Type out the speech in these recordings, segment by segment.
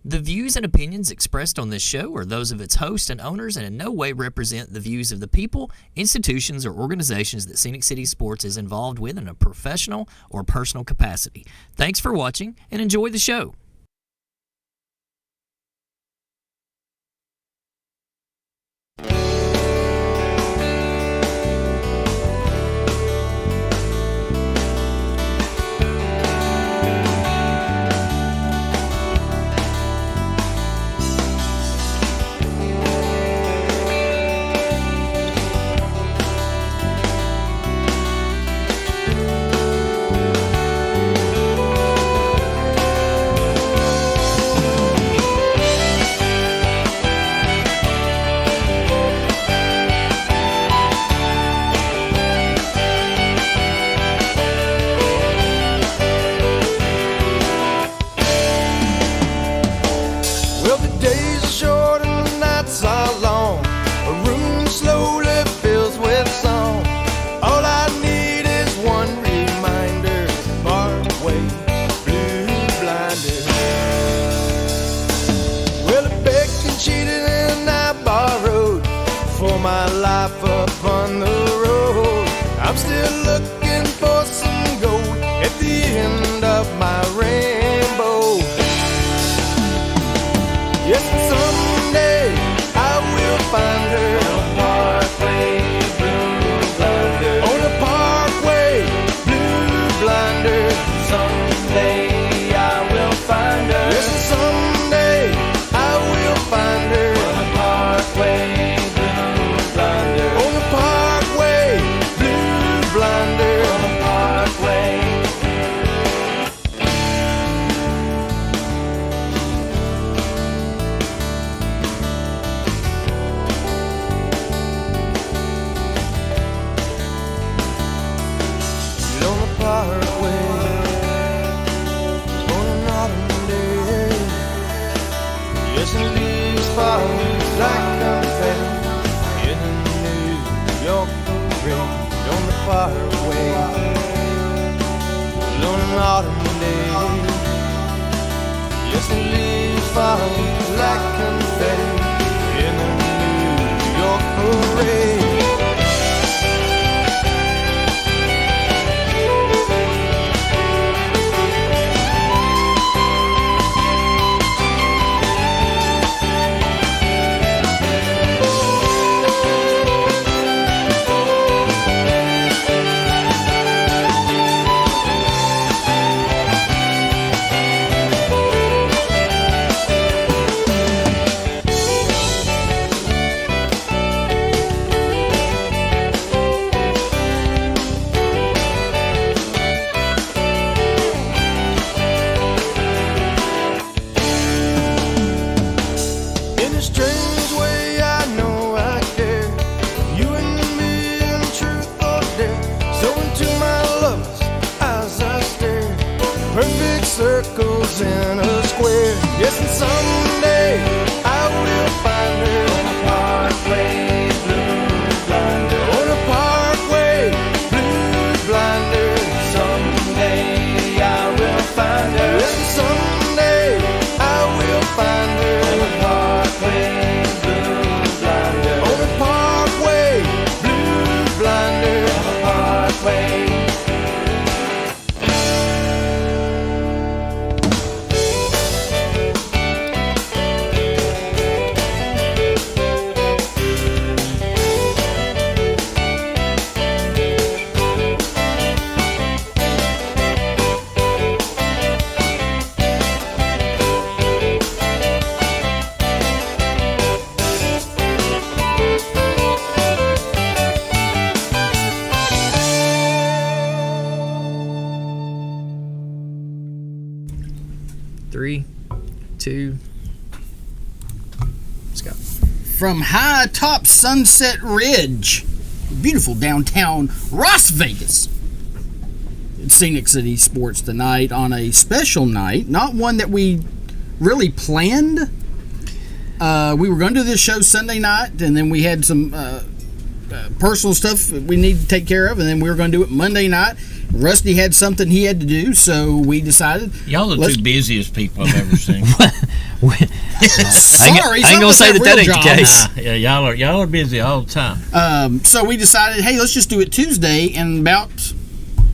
The views and opinions expressed on this show are those of its hosts and owners and in no way represent the views of the people, institutions, or organizations that Scenic City Sports is involved with in a professional or personal capacity. Thanks for watching and enjoy the show. From high atop Sunset Ridge, beautiful downtown Las Vegas. It's Scenic City Sports tonight on a special night, not one that we really planned. We were going to do this show Sunday night, and then we had some personal stuff we needed to take care of, and then we were going to do it Monday night. Rusty had something he had to do, so we decided... Y'all are the two busiest people I've ever seen. Sorry, I ain't gonna say that ain't the case. Yeah, y'all are busy all the time. So we decided, hey, let's just do it Tuesday. And about,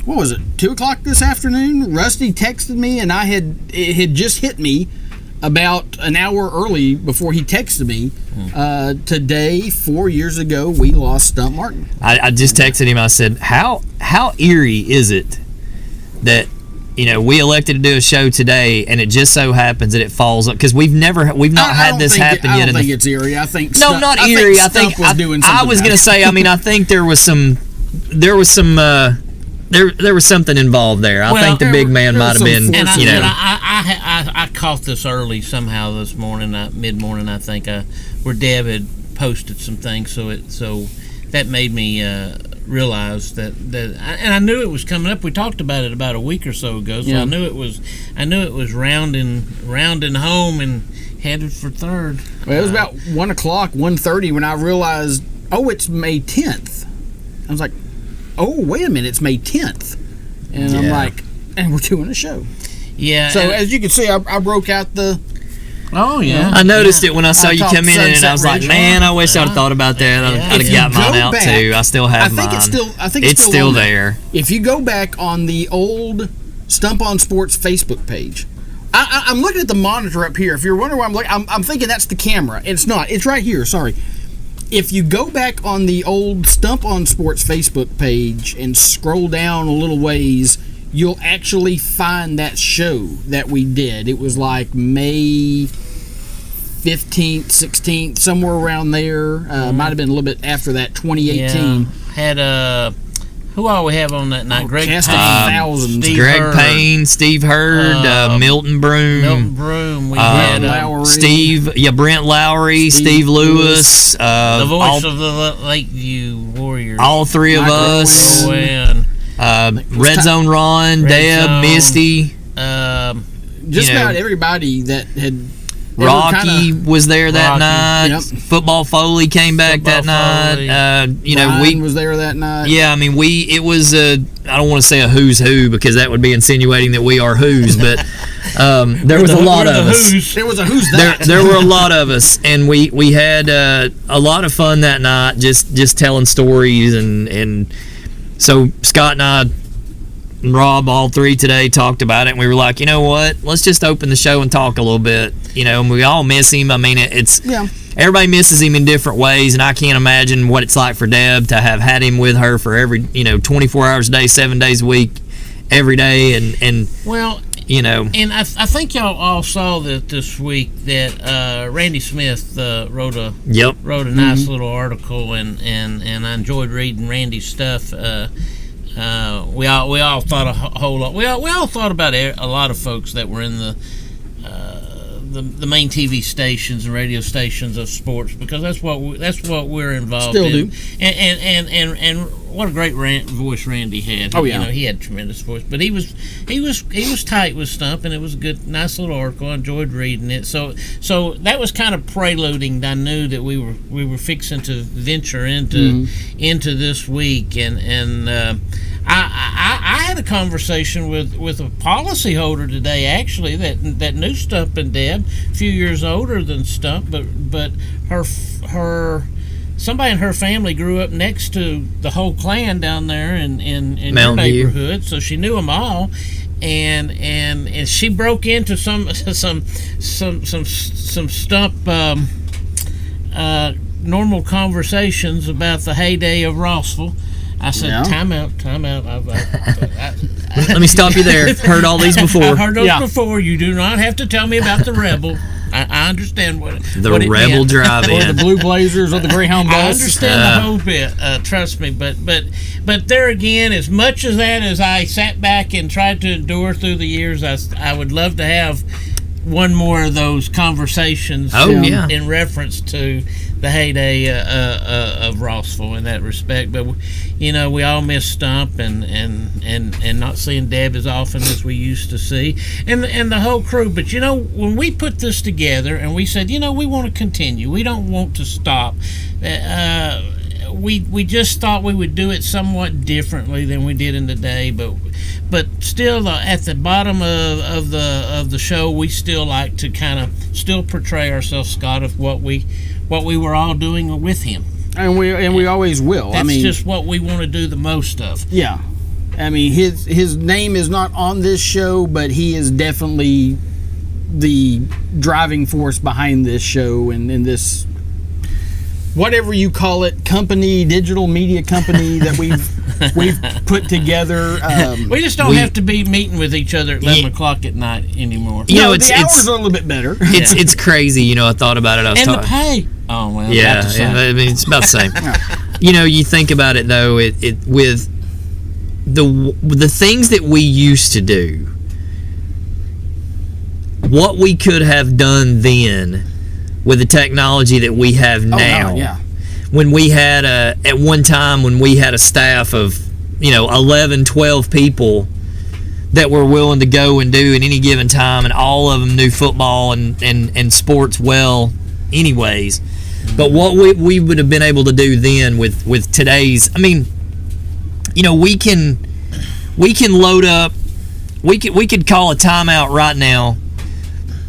what was it, 2 o'clock this afternoon? Rusty texted me, and it had just hit me about an hour early before he texted me. Today, 4 years ago, we lost Stump Martin. I just texted him. I said, how eerie is it that we elected to do a show today, and it just so happens that it falls up because we've not had this happen yet. I don't think it's eerie. I think not eerie. I think was doing something. I was going to say. I mean, I think there was something involved there. I think the big man might have been. And I caught this early somehow this morning, mid morning. I think where Deb had posted some things, so that made me realize that, and I knew it was coming up. We talked about it about a week or so ago, so yeah. I knew it was rounding home and headed for third. Well, it was about 1 o'clock, 1:30 when I realized, it's May 10th. I was like, wait a minute, it's May 10th, and I'm like, and we're doing a show. Yeah. So as you can see, I broke out the. Oh yeah. I noticed it when I saw you come in, and I was like, man, I wish I'd have thought about that. I'd have got mine out too. I still have mine. I think it's still there. If you go back on the old Stump on Sports Facebook page, I'm looking at the monitor up here. If you're wondering why I'm looking, I'm thinking that's the camera. It's not. It's right here. Sorry. If you go back on the old Stump on Sports Facebook page and scroll down a little ways, you'll actually find that show that we did. It was like May 15th, 16th, somewhere around there. Might have been a little bit after that, 2018. Yeah. Had who all we have on that night? Greg Payne, Payne, Steve Hurd, Milton Broom. We had Lowry. Brent Lowry, Steve Lewis, the voice of the Lakeview Warriors. All three of us. Red Zone Ron, Deb, Misty. Just about everybody that had. Rocky was there that night. Yep. Football Foley came back that night. Ryan was there that night. Yeah, I mean, it was I don't want to say a who's who because that would be insinuating that we are who's, but there was a lot of us. There was a who's that. There were a lot of us, and we had a lot of fun that night, just telling stories, and so Scott and I. Rob, all three today talked about it, and we were like, you know what? Let's just open the show and talk a little bit. And we all miss him. I mean, everybody misses him in different ways, and I can't imagine what it's like for Deb to have had him with her for every 24 hours a day, 7 days a week, every day, and well, And I think y'all all saw that this week that Randy Smith wrote a nice little article, and I enjoyed reading Randy's stuff. We all thought a whole lot. We all thought about a lot of folks that were in the main TV stations and radio stations of sports, because that's what we're involved in. And what a great voice Randy had. Oh yeah, he had a tremendous voice, but he was tight with Stump, and it was a good, nice little article. I enjoyed reading it. So that was kind of preluding. I knew that we were fixing to venture into this week, and I had a conversation with a policyholder today, actually, that knew Stump and Deb, a few years older than Stump, but her somebody in her family grew up next to the whole clan down there in your neighborhood, so she knew them all, and she broke into some Stump normal conversations about the heyday of Rossville. I said, time out. Let me stop you there. Heard all these before. I heard those before. You do not have to tell me about the Rebel. I understand what it Rebel meant. Drive-In. Or the Blue Blazers or the Greyhound bus. I understand the whole bit. Trust me. But there again, as much as that as I sat back and tried to endure through the years, I would love to have one more of those conversations in reference to the heyday of Rossville in that respect. But we all miss Stump and not seeing Deb as often as we used to see, and the whole crew. But when we put this together and we said, we want to continue, we don't want to stop. We just thought we would do it somewhat differently than we did in the day, but but still at the bottom of the show, we still like to kind of still portray ourselves, Scott, of what we were all doing with him. And we always will. That's just what we want to do the most of. Yeah. I mean, his name is not on this show, but he is definitely the driving force behind this show and this, whatever you call it, company, digital media company that we've put together. We just don't have to be meeting with each other at 11 o'clock at night anymore. The hours are a little bit better. It's crazy. I thought about it. The pay. Oh, well, yeah. I mean, it's about the same. You think about it, though, it with the things that we used to do, what we could have done then with the technology that we have now. Oh, yeah. When we had at one time when we had a staff of 11, 12 people that were willing to go and do at any given time, and all of them knew football and sports well anyways. But what we would have been able to do then with today's, I mean, we can load up, we could call a timeout right now,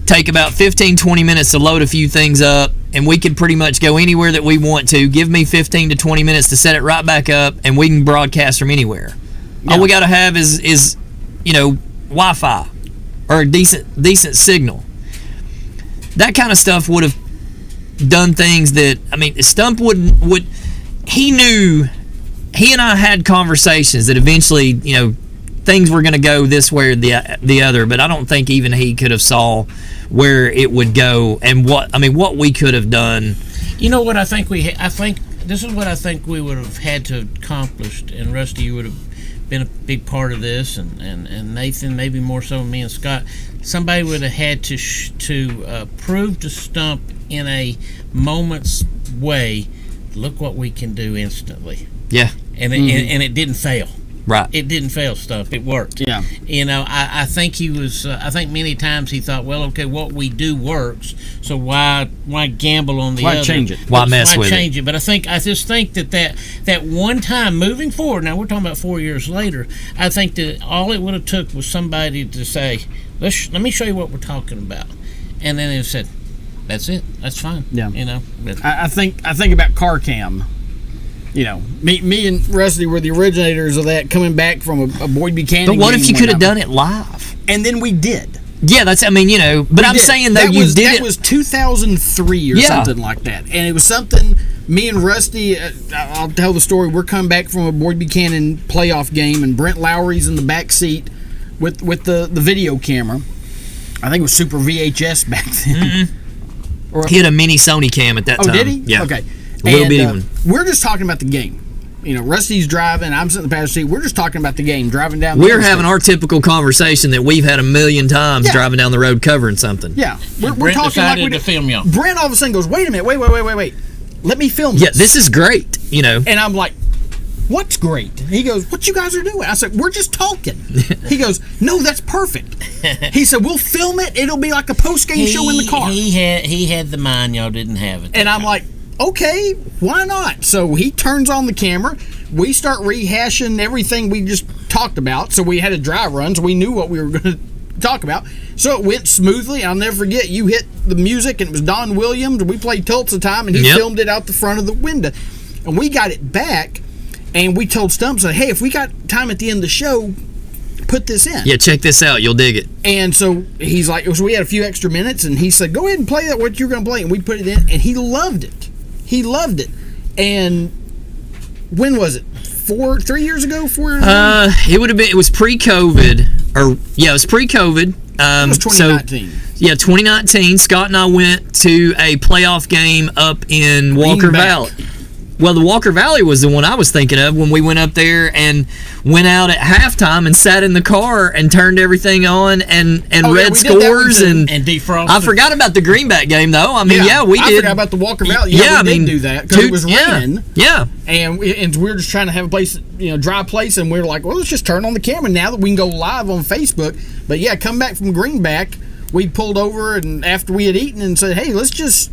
take about 15-20 minutes to load a few things up, and we can pretty much go anywhere that we want to. Give me 15 to 20 minutes to set it right back up, and we can broadcast from anywhere. Yeah. All we got to have is Wi-Fi or a decent signal. That kind of stuff would have done things that, I mean, Stump would he knew, he and I had conversations that eventually, things were going to go this way or the other, but I don't think even he could have saw where it would go and what we could have done. You know what I think this is what I think we would have had to accomplish, and Rusty, you would have been a big part of this, and Nathan maybe more so than me and Scott. Somebody would have had to prove to Stump in a moment's way, look what we can do instantly. Yeah. And it didn't fail. Right. It didn't fail, Stump. It worked. Yeah. I think he was. I think many times he thought, well, okay, what we do works, so why gamble on the other? Why change it? Why mess with it? Why change it? But I just think that one time moving forward. Now we're talking about 4 years later. I think that all it would have took was somebody to say, let me show you what we're talking about, and then it said, that's it. That's fine. Yeah. But I think about car cam. Me and Rusty were the originators of that, coming back from a Boyd Buchanan. But what if you could have done it live? And then we did. Yeah, that's. I mean, but I'm saying though you did it. That was 2003 or something like that, and it was something. Me and Rusty, I'll tell the story. We're coming back from a Boyd Buchanan playoff game, and Brent Lowry's in the back seat with the video camera. I think it was Super VHS back then. Mm-hmm. He had a mini Sony cam at that time. Oh, did he? Yeah. Okay. A little bitty one. We're just talking about the game. Rusty's driving. I'm sitting in the passenger seat. We're just talking about the game, driving down. We're having our typical conversation that we've had a million times driving down the road covering something. Yeah, we're Brent talking like we to film y'all. Brent all of a sudden goes, "Wait a minute, wait. Let me film this." Yeah, this is great. And I'm like, "What's great?" He goes, "What you guys are doing?" I said, "We're just talking." He goes, "No, that's perfect." He said, "We'll film it. It'll be like a post-game show in the car." He had the mind, y'all didn't have it. And I'm like, okay, why not? So he turns on the camera. We start rehashing everything we just talked about. So we had a dry run, so we knew what we were going to talk about. So it went smoothly. I'll never forget, you hit the music, and it was Don Williams. We played Tulsa Time, and he filmed it out the front of the window. And we got it back, and we told Stump, said, hey, if we got time at the end of the show, put this in. Yeah, check this out. You'll dig it. And so he's like, so we had a few extra minutes, and he said, go ahead and play that, what you're going to play. And we put it in, and he loved it. He loved it. And when was it? 3 years ago? 4 years ago? It was pre-COVID. It was pre-COVID. It was 2019. 2019. Scott and I went to a playoff game up in Walker Valley. Well, the Walker Valley was the one I was thinking of when we went up there and went out at halftime and sat in the car and turned everything on and read scores and defrosted. I forgot about the Greenback game though. I mean, we did. I forgot about the Walker Valley. Yeah, we did do that because it was raining. Yeah. And we were just trying to have a place, dry place, and we were like, well, let's just turn on the camera now that we can go live on Facebook. But come back from Greenback, we pulled over and after we had eaten and said, hey, let's just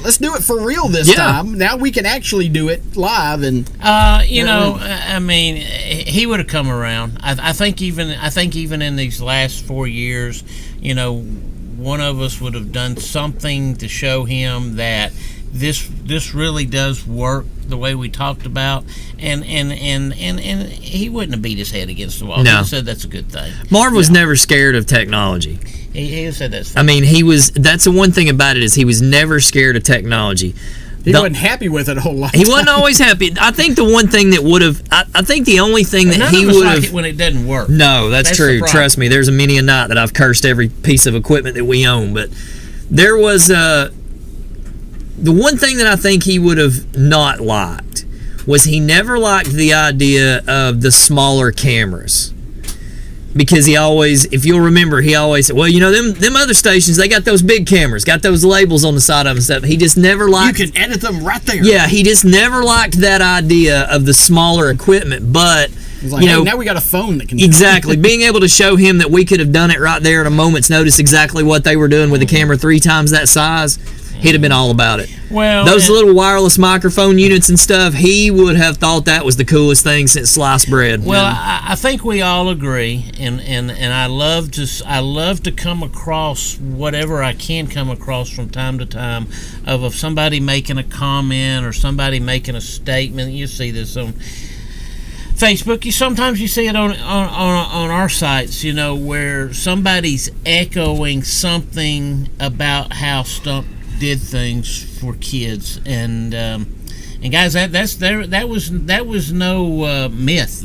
let's do it for real this time. Now we can actually do it live. And I mean, he would have come around. I think even in these last 4 years, one of us would have done something to show him that this really does work the way we talked about, and he wouldn't have beat his head against the wall. No. He said that's a good thing. Marv was never scared of technology. He said that's fine. I mean, that's the one thing about it is he was never scared of technology. He wasn't happy with it a whole lot. He wasn't always happy. I think the one thing that would have, I think the only thing that he would have, like it when it doesn't work. No, that's true. Trust me. There's a many a night that I've cursed every piece of equipment that we own. But there was the one thing that I think he would have not liked was he never liked the idea of the smaller cameras. Because he always, if you'll remember, he always said, well, them other stations, they got those big cameras, got those labels on the side of them and stuff. He just never liked... You can edit them right there. Yeah, he just never liked that idea of the smaller equipment, but... Like, hey, now we got a phone that can... Exactly. Being able to show him that we could have done it right there at a moment's notice, exactly what they were doing with a camera 3 times that size, he'd have been all about it. Well, those little wireless microphone units and stuff, he would have thought that was the coolest thing since sliced bread. Well, I think we all agree, and I love to come across whatever I can come across from time to time of somebody making a comment or somebody making a statement. You see this on Facebook. Sometimes you see it on our sites, where somebody's echoing something about how Stump did things for kids, and guys, that was no myth.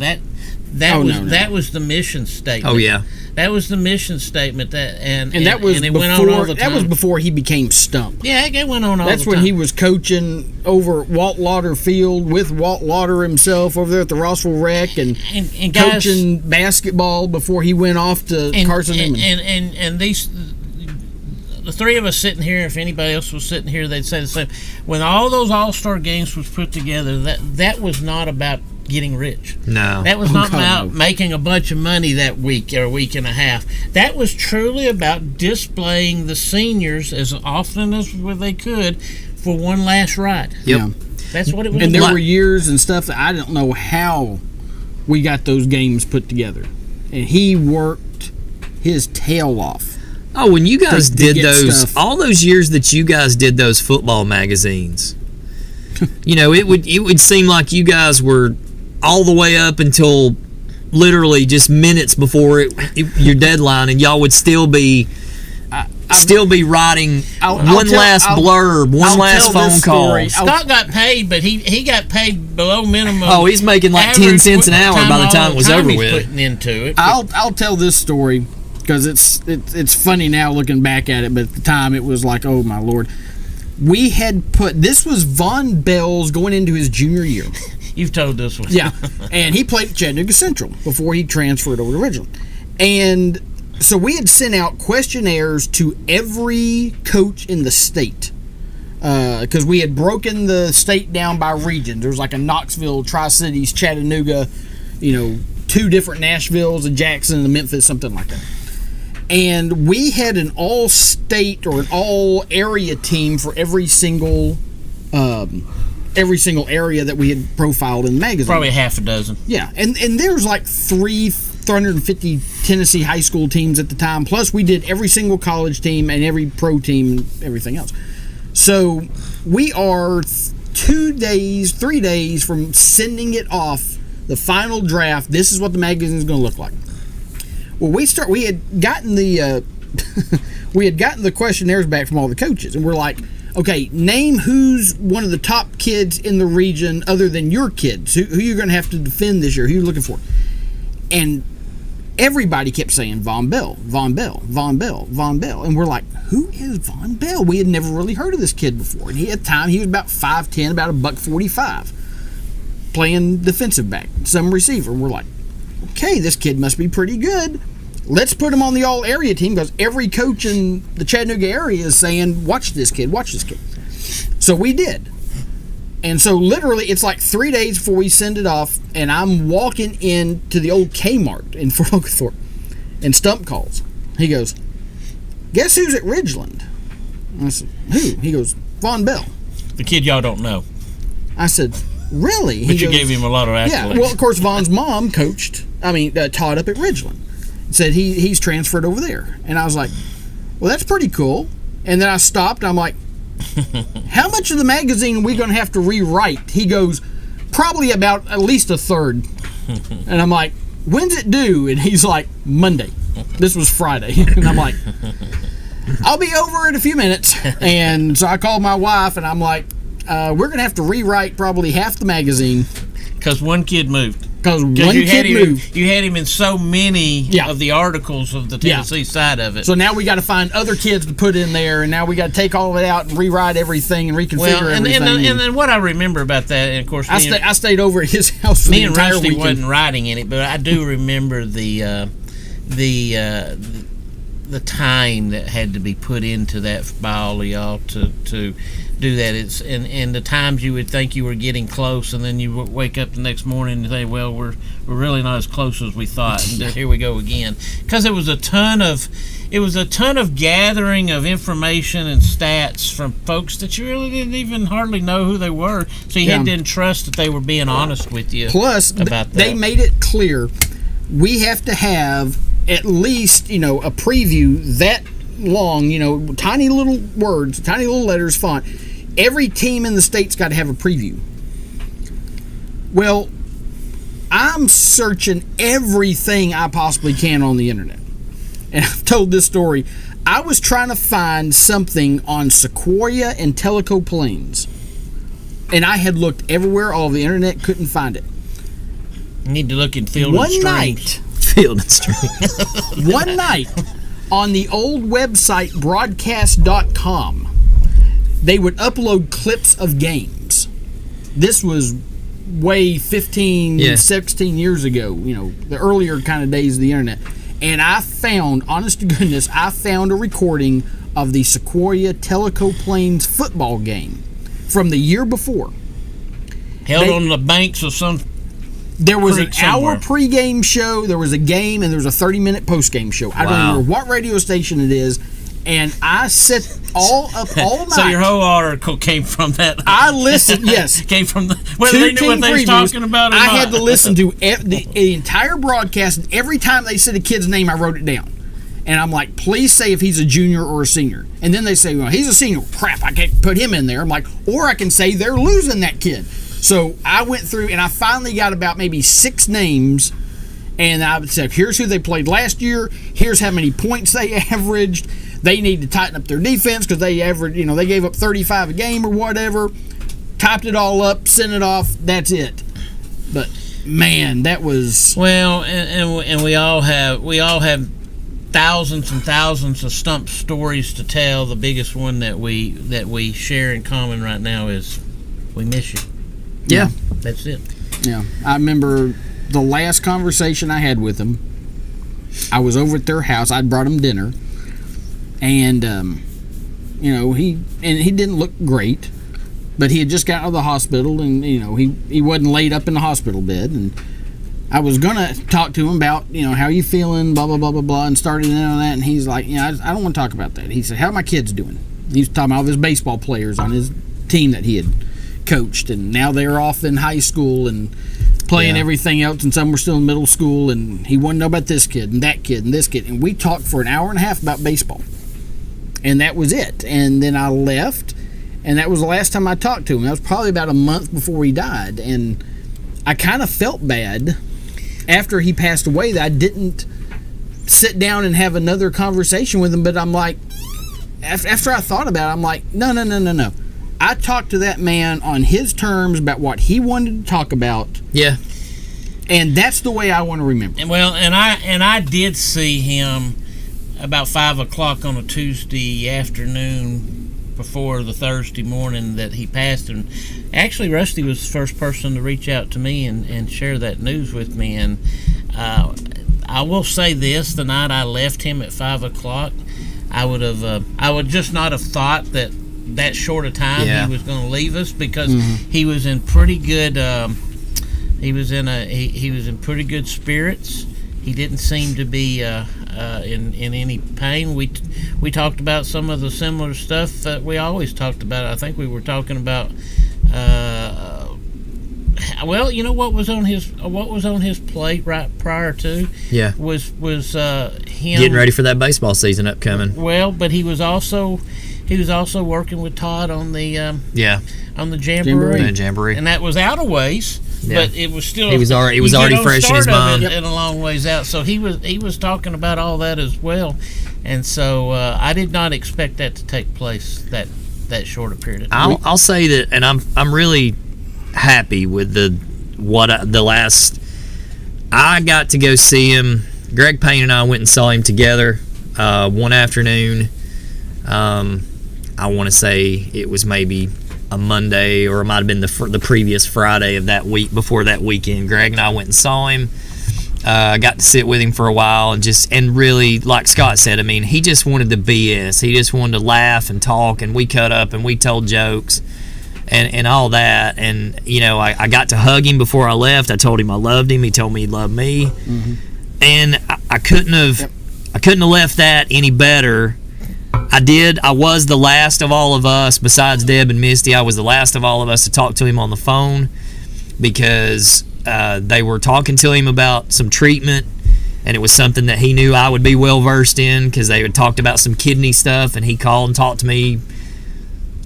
That was the mission statement. Oh yeah, that was the mission statement. And that was it before, went on all the time. That was before he became Stump. Yeah, it went on all That's the when time. he was coaching over at Walt Lauder Field with Walt Lauder himself over there at the Rossville Rec, and guys, coaching basketball before he went off to Carson Newman. And these. The three of us sitting here, if anybody else was sitting here, they'd say the same. When all those all-star games was put together, that was not about getting rich. No. That was not about making a bunch of money that week or a week and a half. That was truly about displaying the seniors as often as they could for one last ride. Yep. Yeah. That's what it was and about. there were years and stuff that I don't know how we got those games put together. And he worked his tail off. Oh, when you guys did those, stuff. all those years that you guys did those football magazines, it would seem like you guys were all the way up until literally just minutes before your deadline, and y'all would still be writing one last blurb, one last phone call. Scott got paid, but he got paid below minimum. Oh, he's making like 10 cents an hour by the time it was over with. Putting into it. I'll tell this story because it's funny now looking back at it, but at the time it was like, oh my Lord. We had this was Von Bell's going into his junior year. You've told this one. Yeah, and he played at Chattanooga Central before he transferred over to Original. And so we had sent out questionnaires to every coach in the state because we had broken the state down by regions. There was like a Knoxville, Tri-Cities, Chattanooga, 2 different Nashvilles, a Jackson, and a Memphis, something like that. And we had an all-state or an all-area team for every single area that we had profiled in the magazine. Probably half a dozen. Yeah, and there was like 350 Tennessee high school teams at the time. Plus, we did every single college team and every pro team and everything else. So we are 3 days from sending it off, the final draft. This is what the magazine is going to look like. Well, we had gotten the questionnaires back from all the coaches, and we're like, okay, name who's one of the top kids in the region other than your kids. Who you're going to have to defend this year? Who you're looking for? And everybody kept saying Von Bell, Von Bell, Von Bell, Von Bell. And we're like, who is Von Bell? We had never really heard of this kid before. And at the time, he was about 5'10", about $145, playing defensive back, some receiver. And we're like, okay, this kid must be pretty good. Let's put him on the all-area team because every coach in the Chattanooga area is saying, watch this kid, watch this kid. So we did. And so literally it's like 3 days before we send it off, and I'm walking into the old Kmart in Fort Oglethorpe, and Stump calls. He goes, guess who's at Ridgeland? I said, who? He goes, Von Bell. The kid y'all don't know. I said, really? But you gave him a lot of accolades. Yeah, well, of course, Von's mom taught up at Ridgeland. Said he's transferred over there. And I was like, well, that's pretty cool. And then I stopped. I'm like, how much of the magazine are we going to have to rewrite? He goes, probably about at least a third. And I'm like, when's it due? And he's like, Monday. This was Friday. And I'm like, I'll be over in a few minutes. And so I called my wife, and I'm like, we're going to have to rewrite probably half the magazine. Because one kid moved. Because one kid moved. You had him in so many of the articles of the Tennessee side of it. So now we got to find other kids to put in there, and now we got to take all of it out and rewrite everything and reconfigure everything. And then what I remember about that, and of course, I stayed over at his house for the entire weekend. Me and Rusty wasn't writing in it, but I do remember the time that had to be put into that by all of y'all to do that. It's and the times you would think you were getting close, and then you would wake up the next morning and say, well, we're really not as close as we thought, and here we go again. Because it was a ton of gathering of information and stats from folks that you really didn't even hardly know who they were, so you had to entrust that they were being honest with you. Plus, about that. They made it clear we have to have at least, a preview that long, tiny little words, tiny little letters, font. Every team in the state's got to have a preview. Well, I'm searching everything I possibly can on the internet. And I've told this story. I was trying to find something on Sequoia and Tellico Plains. And I had looked everywhere, all over the internet, couldn't find it. You need to look in Field and Stream. One night, Field and Stream. one night, on the old website broadcast.com, they would upload clips of games. This was way 15, 16 years ago, the earlier kind of days of the internet. And I found, honest to goodness, a recording of the Sequoia Tellico Plains football game from the year before. Held on the banks of some. There was an hour pregame show, there was a game, and there was a 30-minute postgame show. I don't remember what radio station it is, and I set all night. So your whole article came from that. I listened, yes. Came from whether they knew what they was talking about or not. I had to listen to the entire broadcast, and every time they said a kid's name, I wrote it down. And I'm like, please say if he's a junior or a senior. And then they say, well, he's a senior. Crap, I can't put him in there. I'm like, or I can say they're losing that kid. So I went through, and I finally got about maybe 6 names, and I said, here's who they played last year. Here's how many points they averaged. They need to tighten up their defense because they averaged, they gave up 35 a game or whatever. Typed it all up, sent it off. That's it. But man, that was and we all have thousands and thousands of stump stories to tell. The biggest one that we share in common right now is we miss you. Yeah, that's it. Yeah, I remember the last conversation I had with them. I was over at their house. I'd brought them dinner, and he didn't look great, but he had just got out of the hospital, and he wasn't laid up in the hospital bed. And I was gonna talk to him about how are you feeling, blah blah blah blah blah, and started in on that. And he's like, I don't want to talk about that. He said, how are my kids doing? He was talking about his baseball players on his team that he had coached, and now they're off in high school and playing everything else, and some were still in middle school, and he wanted to know about this kid and that kid and this kid, and we talked for an hour and a half about baseball, and that was it. And then I left, and that was the last time I talked to him. That was probably about a month before he died, and I kind of felt bad after he passed away that I didn't sit down and have another conversation with him. But I'm like, after I thought about it, I'm like, no. I talked to that man on his terms about what he wanted to talk about. Yeah. And that's the way I want to remember. And I did see him about 5 o'clock on a Tuesday afternoon before the Thursday morning that he passed. And actually, Rusty was the first person to reach out to me and share that news with me. And I will say this: the night I left him at 5 o'clock, I would just not have thought that short a time he was going to leave us, because he was in pretty good he was in pretty good spirits. He didn't seem to be in any pain. We talked about some of the similar stuff that we always talked about. I think we were talking about. Well, you know what was on his plate right prior to was him getting ready for that baseball season upcoming. Well, but he was also working with Todd on the on the jamboree. And that was out a ways. Yeah. But it was still it was already fresh in his mind and a long ways out. So he was talking about all that as well, and so I did not expect that to take place that short a period of time. I'll say that, and I'm really happy with the last. I got to go see him. Greg Payne and I went and saw him together one afternoon. I want to say it was maybe a Monday, or it might have been the previous Friday of that week before that weekend. Greg and I went and saw him. Got to sit with him for a while and really, like Scott said, I mean, he just wanted the BS. He just wanted to laugh and talk, and we cut up and we told jokes and all that. And you know, I got to hug him before I left. I told him I loved him. He told me he loved me, and I couldn't have left that any better. I was the last of all of us, besides Deb and Misty. I was the last of all of us to talk to him on the phone, because they were talking to him about some treatment, and it was something that he knew I would be well versed in, because they had talked about some kidney stuff, and he called and talked to me.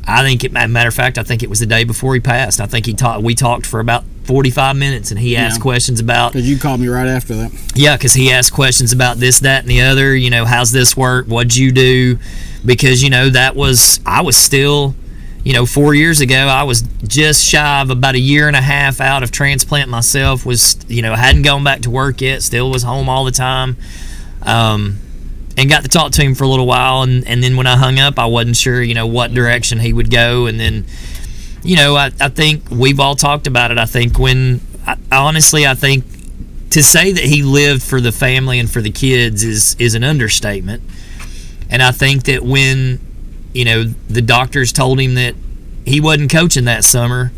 Matter of fact, I think it was the day before he passed. I think we talked for about 45 minutes, and he asked questions about. Because you called me right after that. Yeah, because he asked questions about this, that, and the other. You know, how's this work? What'd you do? Because you know I was still, 4 years ago, I was just shy of about a year and a half out of transplant myself. Hadn't gone back to work yet. Still was home all the time. And got to talk to him for a little while, and then when I hung up, I wasn't sure, what direction he would go. And then, I think we've all talked about it. I think I think to say that he lived for the family and for the kids is an understatement. And I think that when, the doctors told him that he wasn't coaching that summer,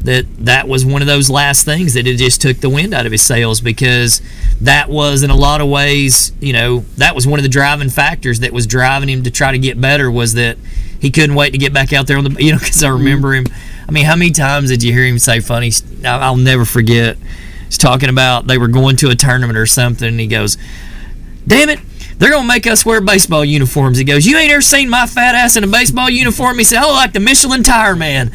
that was one of those last things that it just took the wind out of his sails, because that was, in a lot of ways, that was one of the driving factors that was driving him to try to get better, was that he couldn't wait to get back out there on the, because I remember him. I mean, how many times did you hear him say funny? I'll never forget. He's talking about they were going to a tournament or something, and he goes, "Damn it, they're going to make us wear baseball uniforms." He goes, "You ain't ever seen my fat ass in a baseball uniform?" He said, "I look like the Michelin tire man."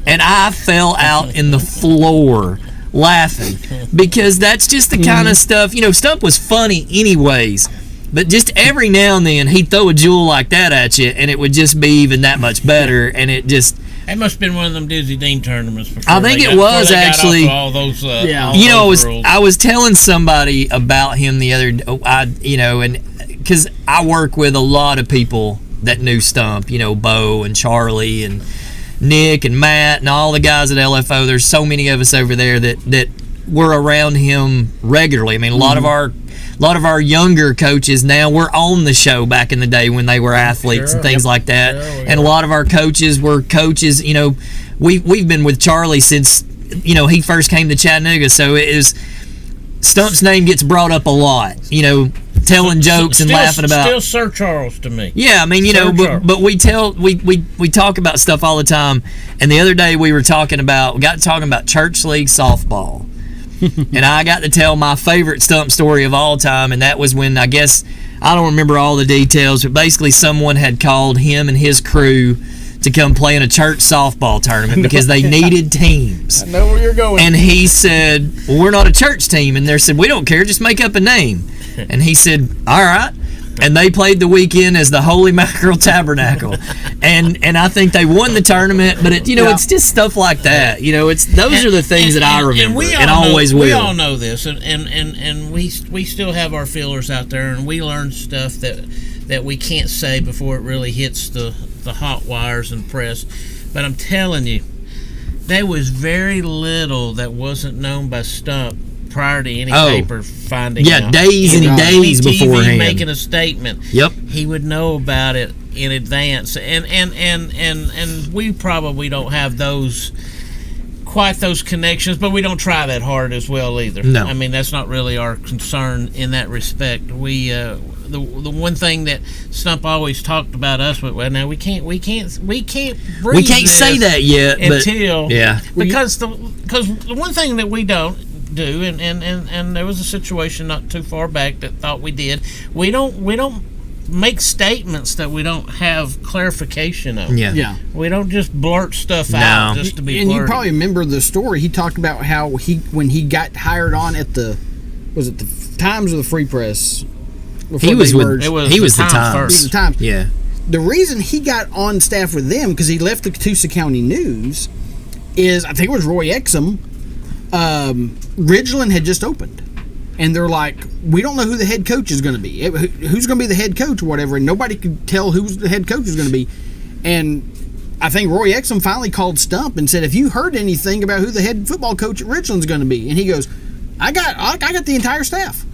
And I fell out in the floor laughing, because that's just the kind of stuff, Stump was funny anyways, but just every now and then he'd throw a jewel like that at you, and it would just be even that much better. And it just... That must have been one of them Dizzy Dean tournaments. I think it was, actually. All those, I was telling somebody about him the other day, because I work with a lot of people that knew Stump, Bo and Charlie and Nick and Matt and all the guys at LFO. There's so many of us over there that were around him regularly. I mean, a lot of our younger coaches now were on the show back in the day when they were athletes and things like that. And a lot of our coaches were coaches. We've been with Charlie since he first came to Chattanooga, so it is Stump's name gets brought up a lot. Telling jokes and laughing about. Still Sir Charles to me. Yeah, I mean, but we talk about stuff all the time. And the other day we got to talking about church league softball. And I got to tell my favorite Stump story of all time, and that was when, I guess, I don't remember all the details, but basically someone had called him and his crew to come play in a church softball tournament because they needed teams. I know where you're going. And he said, "Well, we're not a church team." And they said, "We don't care, just make up a name." And he said, "All right." And they played the weekend as the Holy Mackerel Tabernacle, and I think they won the tournament. But it's just stuff like that. Those are the things that I remember, and always will. We all know this, and we still have our feelers out there, and we learn stuff that we can't say before it really hits the hot wires and press. But I'm telling you, there was very little that wasn't known by Stump prior to any paper finding out. Yeah, days and days beforehand. Making a statement. Yep. He would know about it in advance. And we probably don't have those quite those connections, but we don't try that hard as well either. No. I mean, that's not really our concern in that respect. We the one thing that Stump always talked about us with, well, now we can't say that yet until but, because the one thing that we don't do, and there was a situation not too far back that thought we did, we don't make statements that we don't have clarification of. Yeah. We don't just blurt stuff out just to be And blurted. you probably remember the story. He talked about how when he got hired on at the Times or the Free Press. He was merged. he was the Times. He was the Times. Yeah. The reason he got on staff with them, because he left the Catoosa County News, is I think it was Roy Exum. Ridgeland had just opened. And they're like, we don't know who the head coach is going to be. Who's going to be the head coach or whatever. And nobody could tell who the head coach was going to be. And I think Roy Exum finally called Stump and said, "Have you heard anything about who the head football coach at Richland's going to be?" And he goes, I got the entire staff.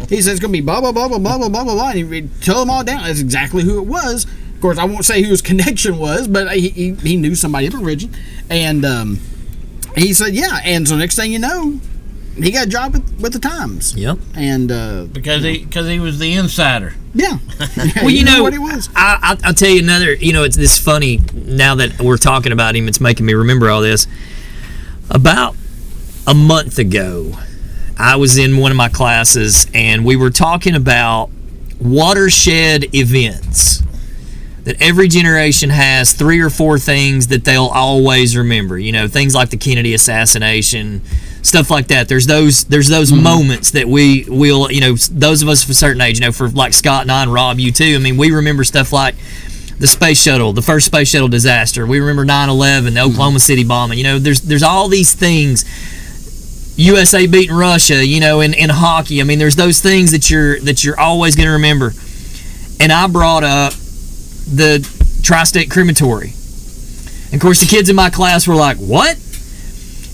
He says it's going to be blah, blah, blah, blah, blah, blah, blah, blah. And he tell them all down. That's exactly who it was. Of course, I won't say who his connection was, but he knew somebody up at Ridgeland. And he said, yeah. And so next thing you know, he got a job with the Times. Yep. And because he was the insider. Yeah. Well, you know what he was. I'll tell you another. It's this funny now that we're talking about him. It's making me remember all this. About a month ago, I was in one of my classes and we were talking about watershed events. That every generation has 3 or 4 things that they'll always remember. Things like the Kennedy assassination, stuff like that. There's those moments that we'll those of us of a certain age, for like Scott and I and Rob, you too. I mean, we remember stuff like the space shuttle, the first space shuttle disaster. We remember 9/11, the Oklahoma City bombing. There's all these things. USA beating Russia, in hockey. I mean, there's those things that you're always going to remember. And I brought up the Tri-State Crematory. And of course, the kids in my class were like, "What?"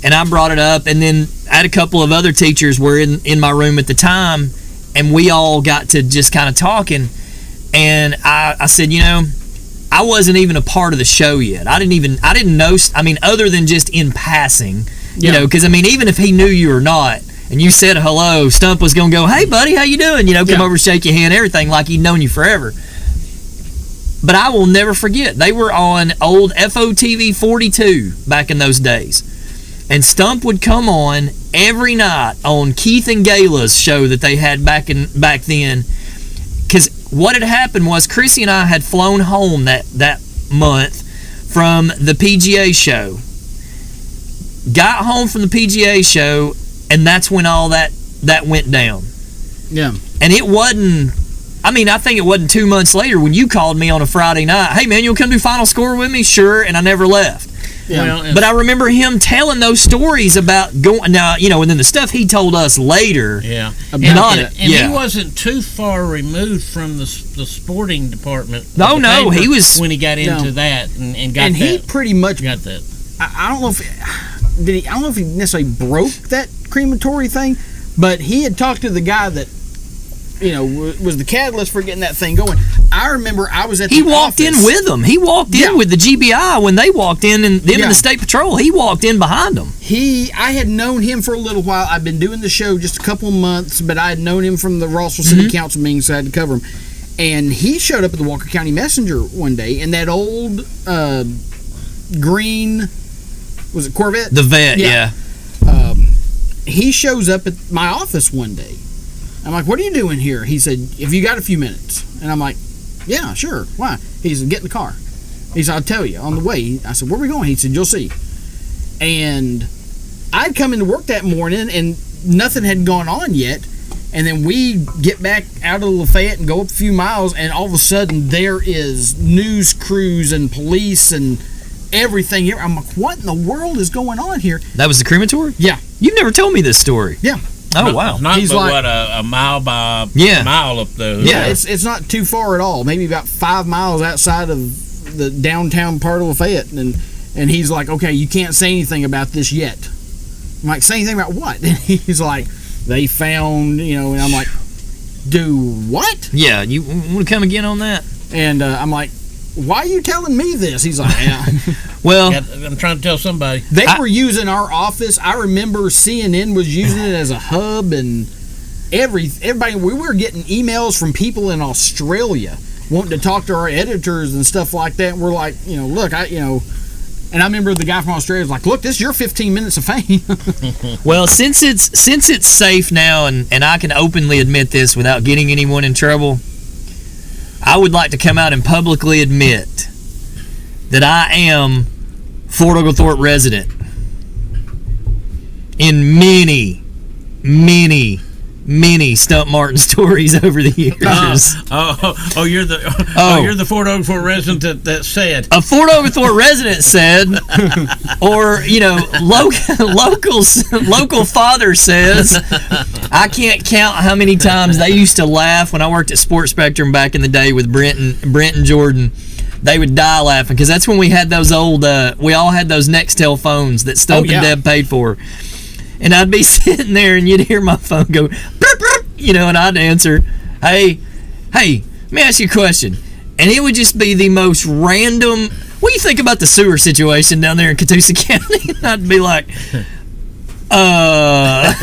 And I brought it up, and then I had a couple of other teachers were in my room at the time, and we all got to just kind of talking. And I said, I wasn't even a part of the show yet. I didn't know. I mean, other than just in passing, because even if he knew you or not, and you said hello, Stump was gonna go, "Hey, buddy, how you doing?" Come over, shake your hand, everything, like he'd known you forever. But I will never forget, they were on old FOTV 42 back in those days. And Stump would come on every night on Keith and Gala's show that they had back then. Because what had happened was Chrissy and I had flown home that month from the PGA show. Got home from the PGA show, and that's when all that went down. Yeah. And it wasn't... I think it wasn't 2 months later when you called me on a Friday night. "Hey, man, you'll come do Final Score with me?" "Sure," and I never left. Yeah. But I remember him telling those stories about going now, and then the stuff he told us later. Yeah, and he wasn't too far removed from the sporting department. No, he was when he got into that and got. And he pretty much got that. I don't know if I don't know if he necessarily broke that crematory thing, but he had talked to the guy that was the catalyst for getting that thing going. I remember I was at the He walked in with them. He walked in with the GBI when they walked in, and them in the State Patrol. He walked in behind them. I had known him for a little while. I'd been doing the show just a couple of months, but I had known him from the Rossville City Council meeting, so I had to cover him. And he showed up at the Walker County Messenger one day in that old green, was it Corvette? The Vet, yeah. He shows up at my office one day. I'm like, "What are you doing here?" He said, "Have you got a few minutes?" And I'm like, "Yeah, sure. Why?" He said, "Get in the car." He said, "I'll tell you on the way." I said, "Where are we going?" He said, "You'll see." And I'd come into work that morning and nothing had gone on yet. And then we get back out of Lafayette and go up a few miles, and all of a sudden there is news crews and police and everything here. I'm like, "What in the world is going on here?" That was the crematory? Yeah. You've never told me this story. Yeah. Oh, wow. He's like, a mile by mile up there. Yeah, it's not too far at all. Maybe about 5 miles outside of the downtown part of Lafayette. And he's like, "Okay, you can't say anything about this yet." I'm like, "Say anything about what?" And he's like, "They found, and I'm like, "Do what?" Yeah, you want to come again on that? And I'm like, why are you telling me this? He's like, yeah. Well, I'm trying to tell somebody. They were using our office. I remember CNN was using it as a hub, and everybody. We were getting emails from people in Australia wanting to talk to our editors and stuff like that. And we're like, look, and I remember the guy from Australia was like, look, this is your 15 minutes of fame. well, since it's safe now, and I can openly admit this without getting anyone in trouble, I would like to come out and publicly admit that I am Fort Oglethorpe resident in many, many, many Stump Martin stories over the years. You're the Fort Oglethorpe resident that said. A Fort Oglethorpe resident said, or local father says. I can't count how many times they used to laugh when I worked at Sports Spectrum back in the day with Brent and Jordan. They would die laughing because that's when we had those old. We all had those Nextel phones that Stump and Deb paid for. And I'd be sitting there, and you'd hear my phone go, burp, burp, and I'd answer, hey, let me ask you a question. And it would just be the most random, what do you think about the sewer situation down there in Catoosa County? And I'd be like, and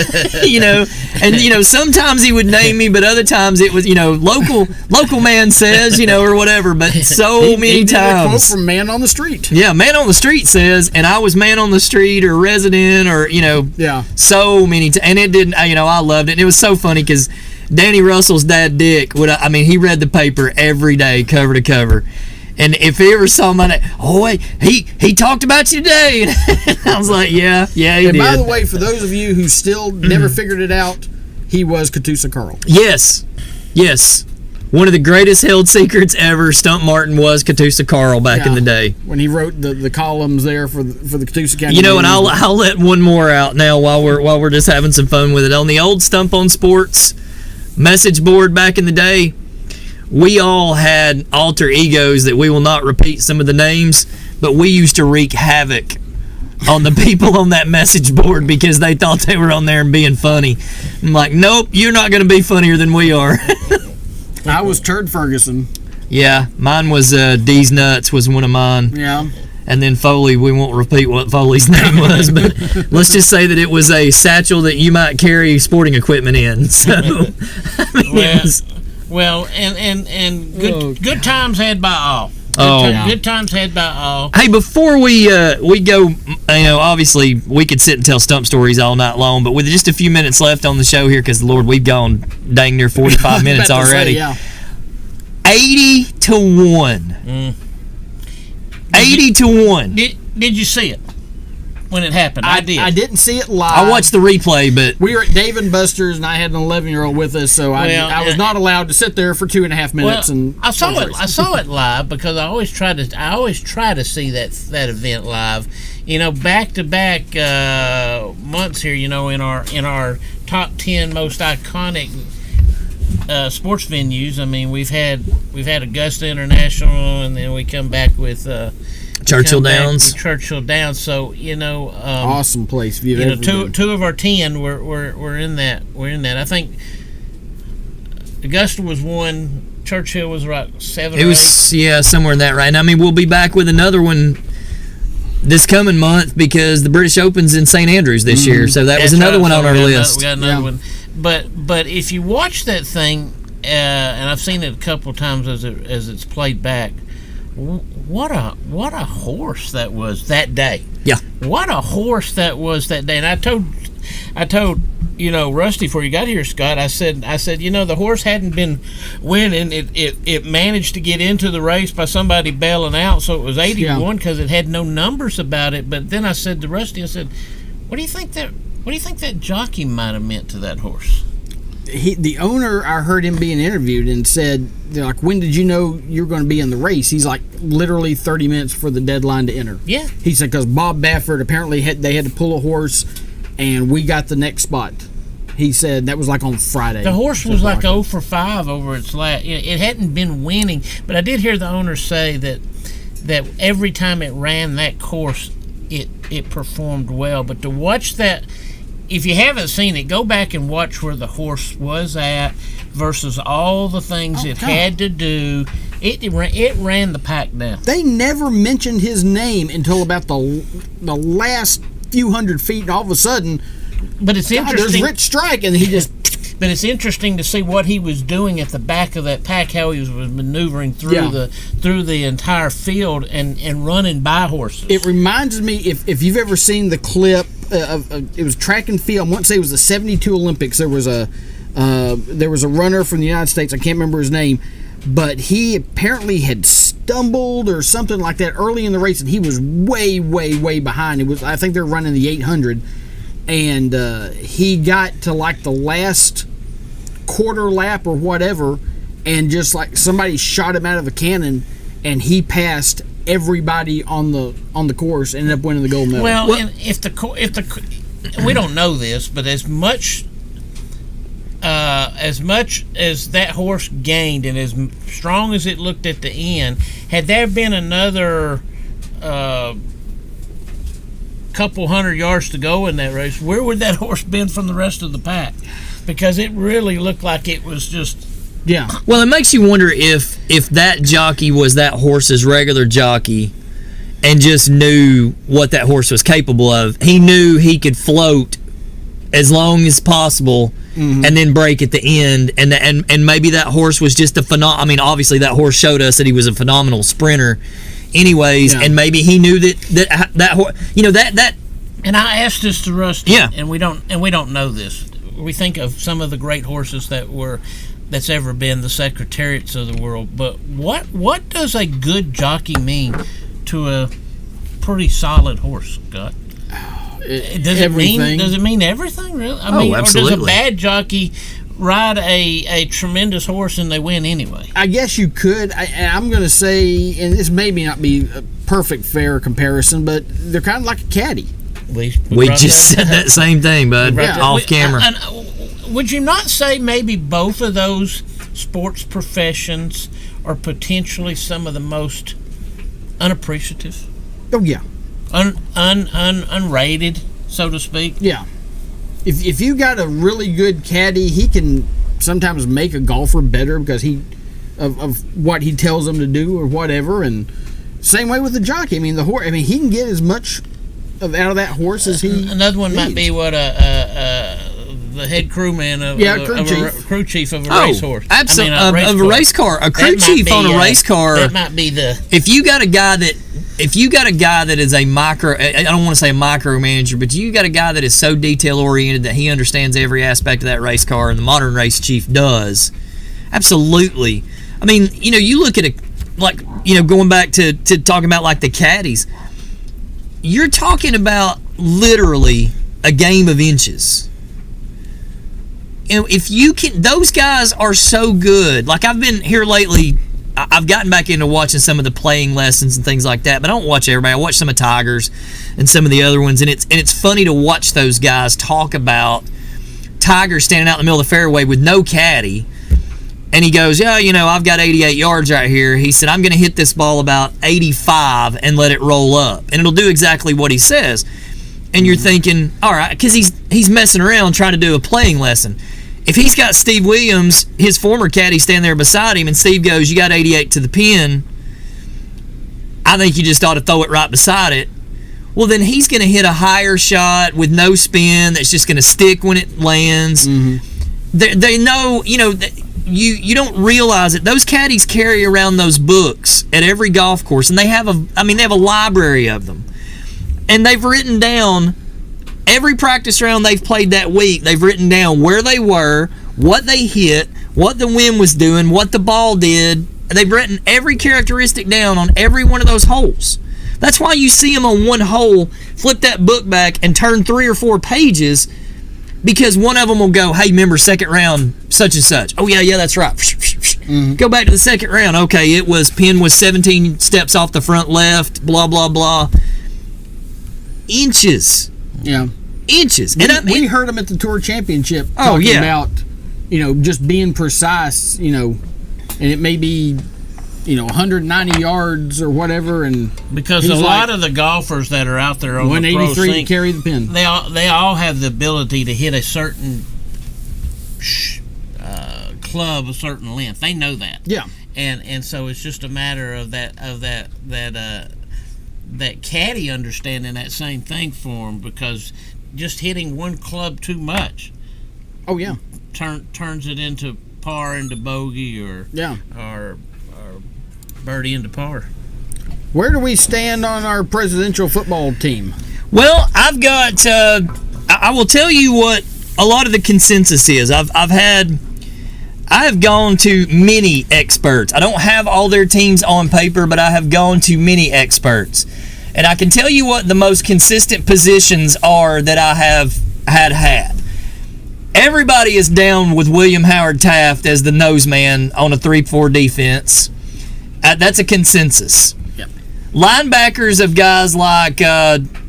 sometimes he would name me, but other times it was, local man says, or whatever. But many times, a quote from Man on the Street. Yeah, Man on the Street says, and I was Man on the Street or resident or so many times, and it didn't. I loved it. And it was so funny because Danny Russell's dad, Dick, he read the paper every day, cover to cover. And if he ever saw my name, wait, he talked about you today. And I was like, yeah, he did. And by the way, for those of you who still never figured it out, he was Catoosa Carl. Yes. One of the greatest held secrets ever, Stump Martin was Catoosa Carl back in the day. When he wrote the columns there for the Catoosa County. And I'll let one more out now while we're just having some fun with it. On the old Stump on Sports message board back in the day, we all had alter egos that we will not repeat some of the names, but we used to wreak havoc on the people on that message board because they thought they were on there and being funny. I'm like, nope, you're not going to be funnier than we are. I was Turd Ferguson. Yeah, mine was D's Nuts was one of mine. Yeah. And then Foley, we won't repeat what Foley's name was, but let's just say that it was a satchel that you might carry sporting equipment in. So, Well, and good times had by all. Good times had by all. Hey, before we go, obviously we could sit and tell Stump stories all night long, but with just a few minutes left on the show here, because Lord, we've gone dang near 45 minutes already. 80-1. 80-1. Did you see it when it happened? I did. I didn't see it live. I watched the replay, but we were at Dave and Buster's, and I had an 11-year-old with us, so I was not allowed to sit there for 2.5 minutes. And I saw it live because I always try to see that event live. Back to back months here. In our top 10 most iconic sports venues. I mean, we've had Augusta International, and then we come back with Churchill Downs. So awesome place. If you've ever been. Two of our 10 were in that. We're in that. I think Augusta was 1. Churchill was right 7. It was 8. Somewhere in that right. And I mean, we'll be back with another one this coming month because the British Open's in St. Andrews this year. So that was another one on our list. We got another one. But if you watch that thing, and I've seen it a couple of times as it's played back. What a horse that was that day. Yeah. What a horse that was that day. And I told Rusty before you got here, Scott. I said the horse hadn't been winning. It managed to get into the race by somebody bailing out, so it was 81 because it had no numbers about it. But then I said to Rusty, what do you think that jockey might have meant to that horse? The owner, I heard him being interviewed and said, like, when did you know you were going to be in the race? He's like, literally 30 minutes for the deadline to enter. Yeah. He said, because Bob Baffert apparently they had to pull a horse, and we got the next spot. He said that was like on Friday. The horse was like 0 for 5 over its last. It hadn't been winning, but I did hear the owner say that every time it ran that course, it performed well. But to watch that. If you haven't seen it, go back and watch where the horse was at versus all the things it had to do It ran the pack down. They never mentioned his name until about the last few hundred feet, and all of a sudden, but it's interesting. There's Rich Strike, and he just. But it's interesting to see what he was doing at the back of that pack, how he was maneuvering through the entire field and running by horses. It reminds me, if you've ever seen the clip it was track and field. I want to say it was the '72 Olympics. There was a runner from the United States. I can't remember his name, but he apparently had stumbled or something like that early in the race, and he was way, way, way behind. I think they're running the 800, and he got to like the last quarter lap or whatever, and just like somebody shot him out of a cannon, and he passed everybody on the course and ended up winning the gold medal. Well, and if we don't know this, but as much as that horse gained and as strong as it looked at the end, had there been another couple hundred yards to go in that race, where would that horse been from the rest of the pack? Because it really looked like it was just. Yeah. Well, it makes you wonder if that jockey was that horse's regular jockey and just knew what that horse was capable of. He knew he could float as long as possible and then break at the end. And maybe that horse was just a phenomenal. I mean, obviously that horse showed us that he was a phenomenal sprinter anyways. Yeah. And maybe he knew that horse, that. And I asked this to Rusty. Yeah. And we don't know this. We think of some of the great horses that's ever been the secretariats of the world, but what does a good jockey mean to a pretty solid horse, Scott? Does it mean everything, really? I mean, absolutely. Or does a bad jockey ride a tremendous horse and they win anyway? I guess you could. I'm going to say, and this may not be a perfect fair comparison, but they're kind of like a caddy. We just said that same thing, bud. Off camera. Would you not say maybe both of those sports professions are potentially some of the most unappreciative? Oh, yeah. Unrated, so to speak? Yeah. If you got a really good caddy, he can sometimes make a golfer better because of what he tells them to do or whatever. And same way with the jockey. I mean, the horse. I mean, he can get as much out of that horse as he. Another one needs. might be what the head crewman of crew chief of a racehorse. Absolutely, of a race car. A crew chief on a race car. That might be the. If you got a guy that is a micro, I don't want to say a micromanager, but you got a guy that is so detail oriented that he understands every aspect of that race car, and the modern race chief does. Absolutely. I mean, you look at going back to talking about like the caddies. You're talking about literally a game of inches. If you can, those guys are so good. Like I've been here lately, I've gotten back into watching some of the playing lessons and things like that, but I don't watch everybody. I watch some of Tigers and some of the other ones, and it's funny to watch those guys talk about Tiger standing out in the middle of the fairway with no caddy, and he goes, yeah, I've got 88 yards right here. He said, I'm going to hit this ball about 85 and let it roll up, and it'll do exactly what he says. And you're thinking, all right, because he's messing around trying to do a playing lesson. If he's got Steve Williams, his former caddy, standing there beside him, and Steve goes, you got 88 to the pin, I think you just ought to throw it right beside it. Well, then he's going to hit a higher shot with no spin that's just going to stick when it lands. They know, you don't realize it. Those caddies carry around those books at every golf course, and they have a library of them. And they've written down every practice round they've played that week. They've written down where they were, what they hit, what the wind was doing, what the ball did. They've written every characteristic down on every one of those holes. That's why you see them on one hole, flip that book back and turn 3 or 4 pages, because one of them will go, hey, remember second round such and such. Oh, yeah, that's right. Go back to the second round. Okay, pin was 17 steps off the front left, blah, blah, blah. Inches. Yeah. Inches. We heard him at the Tour Championship talking about, just being precise, and it may be, 190 yards or whatever. And because a lot of the golfers that are out there on 183 the pro scene, to carry the pin. They all have the ability to hit a certain club a certain length. They know that. Yeah. and so it's just a matter of that caddy understanding that same thing for him, because just hitting one club too much, Oh yeah. turns it into par into bogey, or birdie into par. Where do we stand on our presidential football team? Well, I've got. I will tell you what a lot of the consensus is. I have gone to many experts. I don't have all their teams on paper, but I have gone to many experts, and I can tell you what the most consistent positions are that I have had. Everybody is down with William Howard Taft as the nose man on a 3-4 defense. That's a consensus. Yep. Linebackers of guys like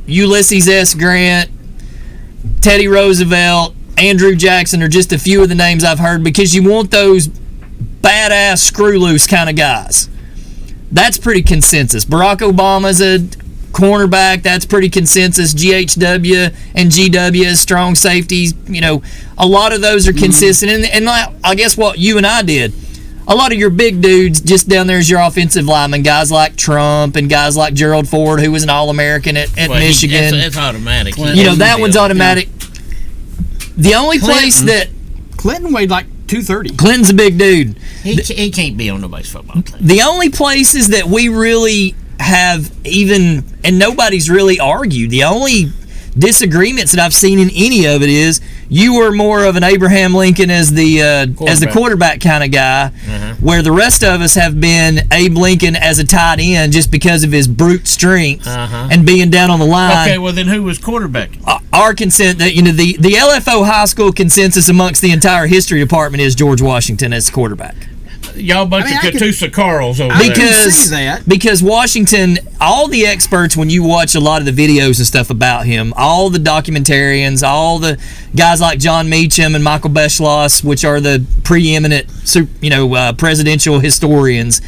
Ulysses S. Grant, Teddy Roosevelt, Andrew Jackson are just a few of the names I've heard, because you want those badass screw-loose kind of guys. That's pretty consensus. Barack Obama's a cornerback. That's pretty consensus. GHW and GW as strong safeties. A lot of those are consistent. And I guess what you and I did, a lot of your big dudes just down there as your offensive linemen, guys like Trump and guys like Gerald Ford, who was an All-American at Michigan. It's automatic. That one's automatic. Yeah. The only place that Clinton weighed like 230. Clinton's a big dude. He can't be on nobody's football team. The only places that we really have and nobody's really argued, the only disagreements that I've seen in any of it is you were more of an Abraham Lincoln as the quarterback kind of guy, where the rest of us have been Abe Lincoln as a tight end just because of his brute strength and being down on the line. Okay, well then who was quarterback? Our consent that the LFO high school consensus amongst the entire history department is George Washington as quarterback. Y'all bunch of Catoosa Carls over there. Because Washington, all the experts, when you watch a lot of the videos and stuff about him, all the documentarians, all the guys like John Meacham and Michael Beschloss, which are the preeminent, presidential historians,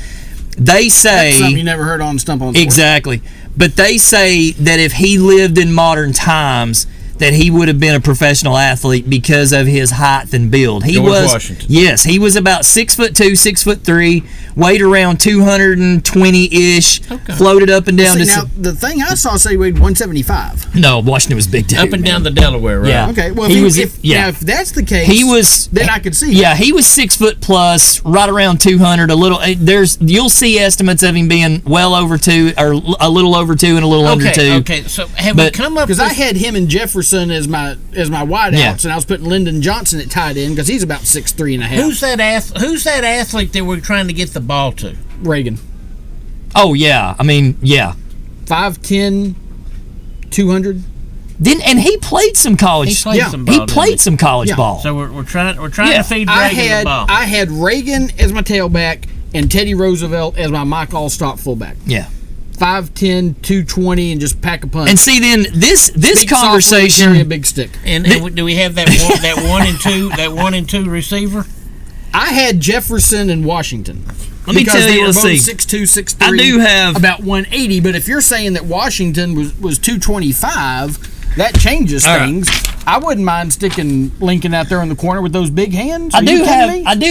they say... That's something you never heard on Stump on Sports. Exactly. But they say that if he lived in modern times, that he would have been a professional athlete because of his height and build. George Washington. Yes, he was about 6'2", 6'3", weighed around 220-ish, floated up and down. Now, the thing I saw say he weighed 175. No, Washington was big dude. Up and down the Delaware, right? Yeah. Okay, well, if that's the case, then I could see that. Yeah, he was 6 foot plus, right around 200. You'll see estimates of him being well over 2, or a little over 2 and a little under 2. Okay, so have we come up with... Because I had him and Jefferson as my wideouts, and I was putting Lyndon Johnson at tight end because he's about 6'3" and a half. Who's that athlete that we're trying to get the ball to? Reagan. Oh yeah, I mean 5'10", 200. And he played some college. He played some college ball. So we're trying to feed Reagan the ball. I had Reagan as my tailback and Teddy Roosevelt as my Mike Allstott fullback. Yeah. 5'10", 220, and just pack a punch. And see, then this big conversation, carry a big stick. And do we have that one and two receiver? I had Jefferson and Washington. Let me tell you, let's see. 6'2", 6'3". I do have about 180, but if you're saying that Washington was 225, that changes things. Right. I wouldn't mind sticking Lincoln out there in the corner with those big hands. I do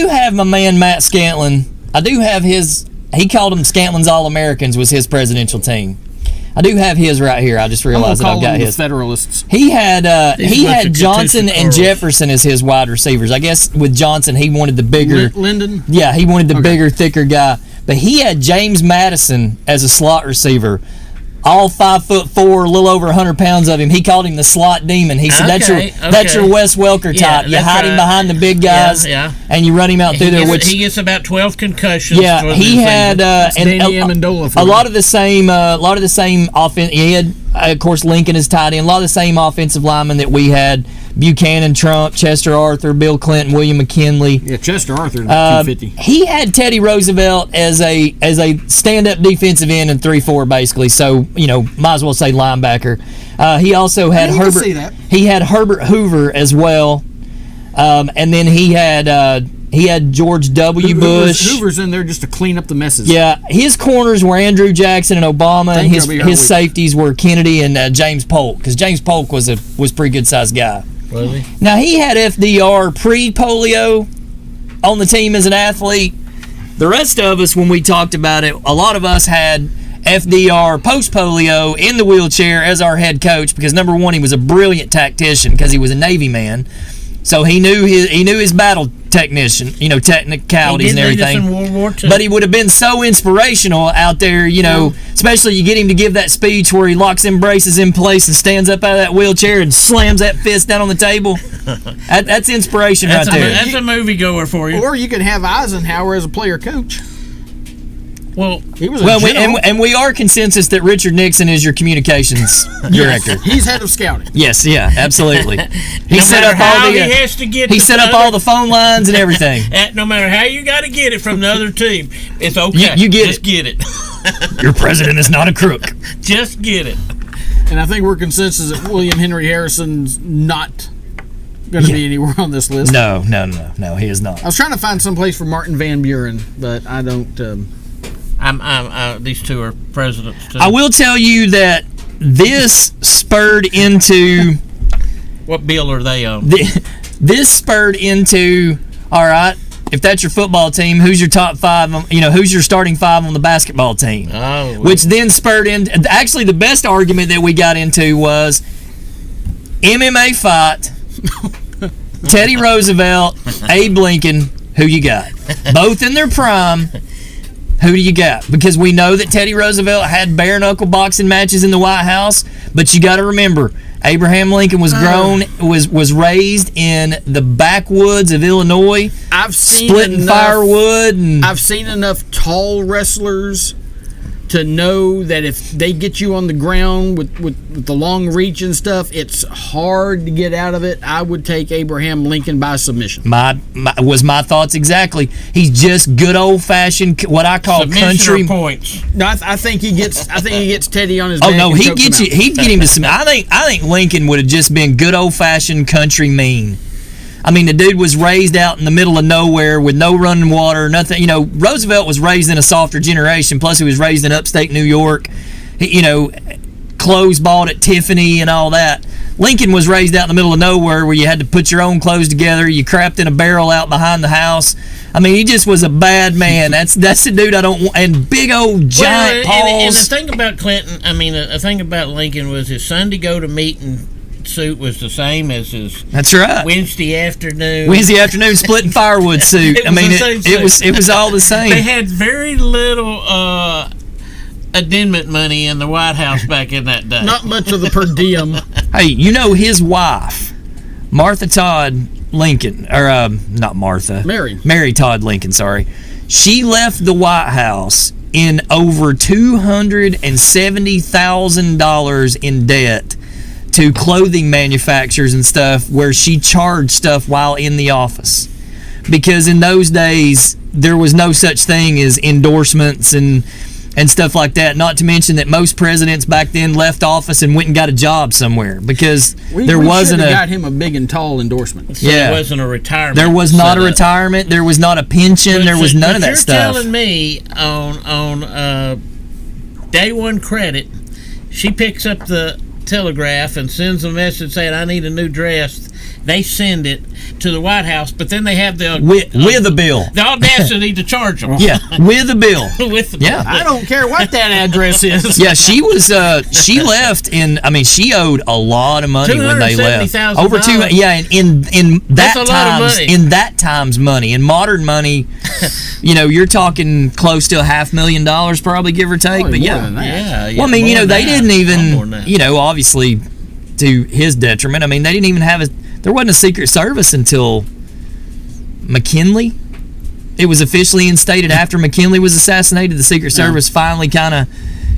have my man Matt Scantlin. I do have his. He called them Scantlin's All-Americans was his presidential team. I do have his right here. I just realized that I've got his. Federalists. He had Johnson and Jefferson as his wide receivers. I guess with Johnson, he wanted the bigger Lyndon. Yeah, he wanted the bigger, thicker guy. But he had James Madison as a slot receiver. All 5'4", a little over 100 pounds of him. He called him the slot demon. He said, "That's your Wes Welker type. You hide him behind the big guys, and you run him out through there." Which he gets about 12 concussions. Yeah, he had a lot of the same offense. He had, of course, Lincoln as tight end. A lot of the same offensive linemen that we had: Buchanan, Trump, Chester Arthur, Bill Clinton, William McKinley. Yeah, Chester Arthur, 250. He had Teddy Roosevelt as a stand-up defensive end in 3-4, basically. So might as well say linebacker. He also had Herbert. See that. He had Herbert Hoover as well, and then he had George W. Bush. Hoover's in there just to clean up the messes. Yeah, his corners were Andrew Jackson and Obama, and his safeties were Kennedy and James Polk, because James Polk was a pretty good sized guy. Was he? Now he had FDR pre-polio on the team as an athlete, The rest of us, when we talked about it, a lot of us had FDR post-polio in the wheelchair as our head coach because, number one, he was a brilliant tactician because he was a Navy man. So he knew his battle technician, technicalities and everything. In World War II. But he would have been so inspirational out there, especially you get him to give that speech where he locks them braces in place and stands up out of that wheelchair and slams that fist down on the table. That's inspiration right there. That's a moviegoer for you. Or you could have Eisenhower as a player coach. Well, he was a general. And we are consensus that Richard Nixon is your communications director. He's head of scouting. Yes, yeah, absolutely. He set up all the phone lines and everything. No matter how you got to get it from the other team, it's okay. You get Just get it. Your president is not a crook. Just get it. And I think we're consensus that William Henry Harrison's not going to be anywhere on this list. No, he is not. I was trying to find some place for Martin Van Buren, but I don't. These two are presidents too. I will tell you that this spurred into. What bill are they on? This spurred into. All right, if that's your football team, who's your top five? Who's your starting five on the basketball team? Oh, which then spurred into. Actually, the best argument that we got into was MMA fight. Teddy Roosevelt, Abe Lincoln. Who you got? Both in their prime. Who do you got? Because we know that Teddy Roosevelt had bare knuckle boxing matches in the White House, but you got to remember, Abraham Lincoln was raised in the backwoods of Illinois. Splitting firewood. I've seen enough tall wrestlers to know that if they get you on the ground with the long reach and stuff, it's hard to get out of it. I would take Abraham Lincoln by submission. My thoughts exactly. He's just good old fashioned what I call submission country or points. No, I think he gets Teddy on his back. Oh no, and he'd get you. He'd get him to submit. I think Lincoln would have just been good old fashioned country mean. I mean, the dude was raised out in the middle of nowhere with no running water, nothing. Roosevelt was raised in a softer generation. Plus, he was raised in upstate New York. Clothes bought at Tiffany and all that. Lincoln was raised out in the middle of nowhere where you had to put your own clothes together. You crapped in a barrel out behind the house. I mean, he just was a bad man. That's the dude I don't want. And big old giant paws. And the thing about Clinton, the thing about Lincoln was his Sunday go to meeting suit was the same as his Wednesday afternoon splitting firewood suit. It was all the same. They had very little addendum money in the White House back in that day. Not much of the per diem. Hey, his wife, Martha Todd Lincoln, or not Martha, Mary Todd Lincoln, sorry. She left the White House in over $270,000 in debt to clothing manufacturers and stuff, where she charged stuff while in the office, because in those days there was no such thing as endorsements and stuff like that. Not to mention that most presidents back then left office and went and got a job somewhere because there wasn't got him a big and tall endorsement. So there wasn't a retirement. There was not a retirement. There was not a pension. There was none of that stuff. You're telling me on day one credit, she picks up the telegraph and sends a message saying, I need a new dress. They send it to the White House, but then they have the with a bill, the audacity to charge them. Yeah, with a bill. With the bill. Yeah, I don't care what that address is. Yeah, she was. She left in. She owed a lot of money when they left. Over $200,000. Yeah, in that time's money. In modern money, you're talking close to $500,000 probably, give or take. Probably but more than that. Yeah. Well, they didn't even. Obviously, to his detriment. They didn't even have a. There wasn't a Secret Service until McKinley. It was officially instated after McKinley was assassinated. The Secret Service finally kind of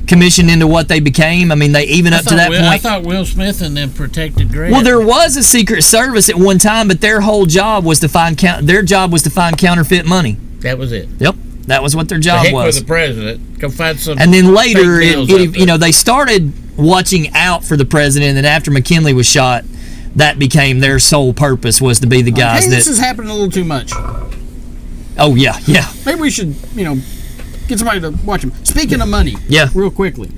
commissioned into what they became. They even up to that point. I thought Will Smith and them protected Grant. Well, there was a Secret Service at one time, but their whole job was to find counterfeit money. That was it. Yep, that was what their job was. For the president, go find some. And then later, they started watching out for the president, and after McKinley was shot, that became their sole purpose, was to be the guys this is happening a little too much. Oh yeah. Maybe we should, get somebody to watch him. Speaking of money, real quickly,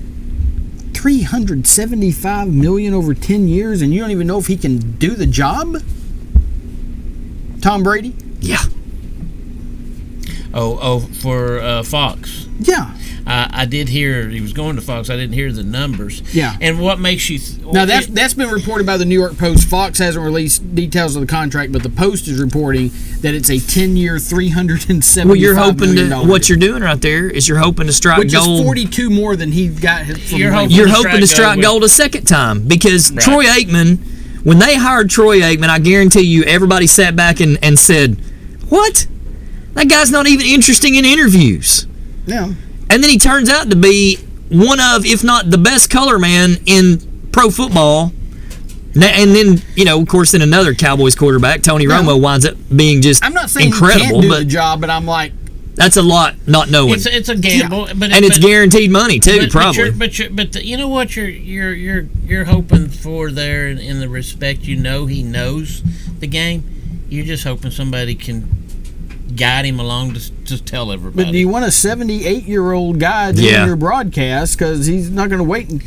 $375 million over 10 years, and you don't even know if he can do the job. Tom Brady. Yeah. for Fox. Yeah. I did hear he was going to Fox. I didn't hear the numbers. Yeah. And what makes you? Now that's been reported by the New York Post. Fox hasn't released details of the contract, but the Post is reporting that it's a 10-year, $375 Well, you're hoping million to. What you're doing right there is you're hoping to strike which gold. is 42 more than he got. From You're You're hoping to strike gold a second time because Right. Troy Aikman, when they hired Troy Aikman, I guarantee you everybody sat back and said, "What? That guy's not even interesting in interviews." Yeah. And then he turns out to be one of, if not the best color man in pro football. And then, of course, then another Cowboys quarterback, Tony Romo, winds up being just I'm not saying incredible. he can't do but the job, but I'm like, that's a lot not knowing. It's a gamble, but and it's guaranteed money too, probably. You know what you're hoping for there in the respect he knows the game. You're just hoping somebody can guide him along to just tell everybody. but do you want a 78-year-old guy doing your broadcast? Because he's not going to wait and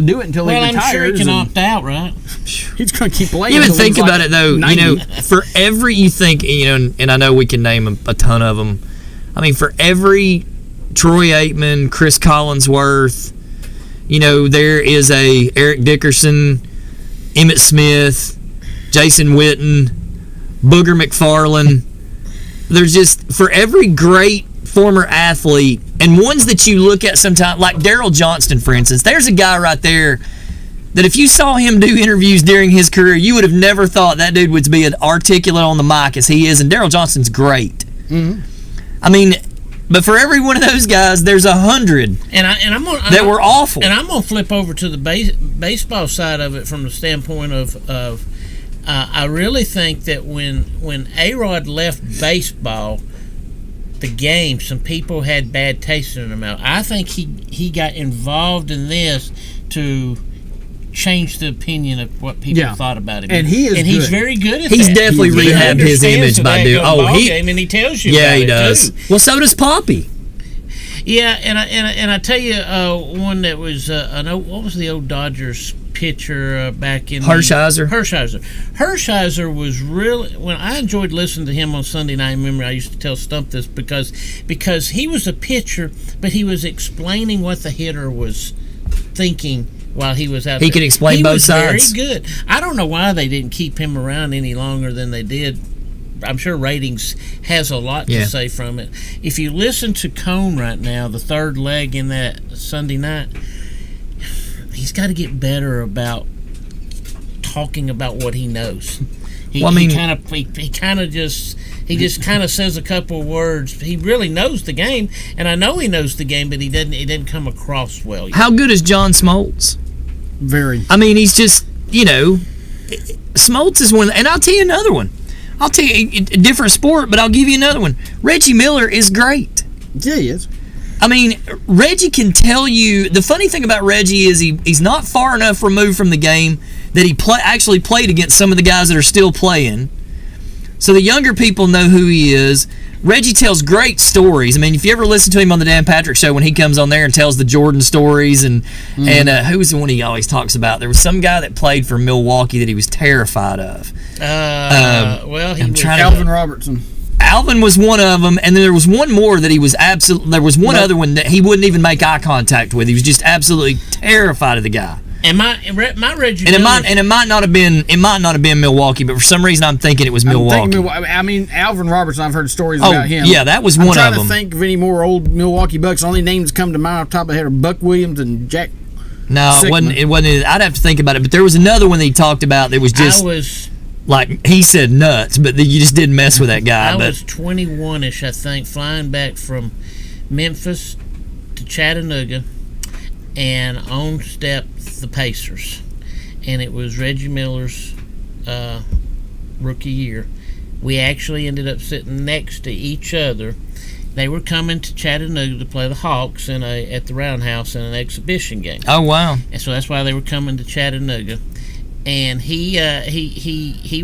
do it until he retires. I'm sure he can opt out, right? He's going to keep playing. You even until think he's about like it though. 90. For every and I know we can name a ton of them. I mean, for every Troy Aikman, Chris Collinsworth, there is a Eric Dickerson, Emmitt Smith, Jason Witten, Booger McFarland. There's just, for every great former athlete, and ones that you look at sometimes, like Daryl Johnston, for instance, there's a guy right there that if you saw him do interviews during his career, you would have never thought that dude would be as articulate on the mic as he is, and Daryl Johnston's great. Mm-hmm. I mean, but for every one of those guys, there's 100 that were awful. And I'm gonna flip over to the baseball side of it from the standpoint of I really think that when A-Rod left baseball, the game, some people had bad taste in their mouth. I think he got involved in this to change the opinion of what people thought about him. And he's very good at he's that. definitely rehabbed his image by doing. Game, and he tells you. Yeah, about he it does. Too. Well, so does Poppy. Yeah, and I tell you one that was what was the old Dodgers pitcher back in Hershiser. Hershiser was really, when I enjoyed listening to him on Sunday night. Remember, I used to tell Stump this because he was a pitcher, but he was explaining what the hitter was thinking while he was out there. He could explain both sides. Very good. I don't know why they didn't keep him around any longer than they did. I'm sure ratings has a lot to say from it. If you listen to Cone right now, the third leg in that Sunday night, he's got to get better about talking about what he knows. He just kind of says a couple of words. He really knows the game, and I know he knows the game, but he didn't come across well yet. How good is John Smoltz? Very. I mean, he's just, Smoltz is one, and I'll tell you another one. I'll tell you a different sport, but I'll give you another one. Reggie Miller is great. Yeah, he is. I mean, Reggie can tell you. The funny thing about Reggie is he's not far enough removed from the game that he actually played against some of the guys that are still playing. So the younger people know who he is. Reggie tells great stories. I mean, if you ever listen to him on the Dan Patrick Show when he comes on there and tells the Jordan stories, and who's the one he always talks about? There was some guy that played for Milwaukee that he was terrified of. Alvin Robertson. Alvin was one of them, and then there was one more that he was there was one other one that he wouldn't even make eye contact with. He was just absolutely terrified of the guy. And my Reggie and it might not have been Milwaukee, but for some reason I'm thinking it was Milwaukee. I mean, Alvin Robertson, I've heard stories about him. Yeah, that was one of them. I'm trying to think of any more old Milwaukee Bucks. The only names that come to mind off the top of the head are Buck Williams and Jack. No, Sigmund. it wasn't. I'd have to think about it. But there was another one that he talked about that was just like he said nuts, but you just didn't mess with that guy. I was 21-ish, I think, flying back from Memphis to Chattanooga, and on stepped the Pacers, and it was Reggie Miller's rookie year. We actually ended up sitting next to each other. They were coming to Chattanooga to play the Hawks at the Roundhouse in an exhibition game. Oh wow! And so that's why they were coming to Chattanooga. And he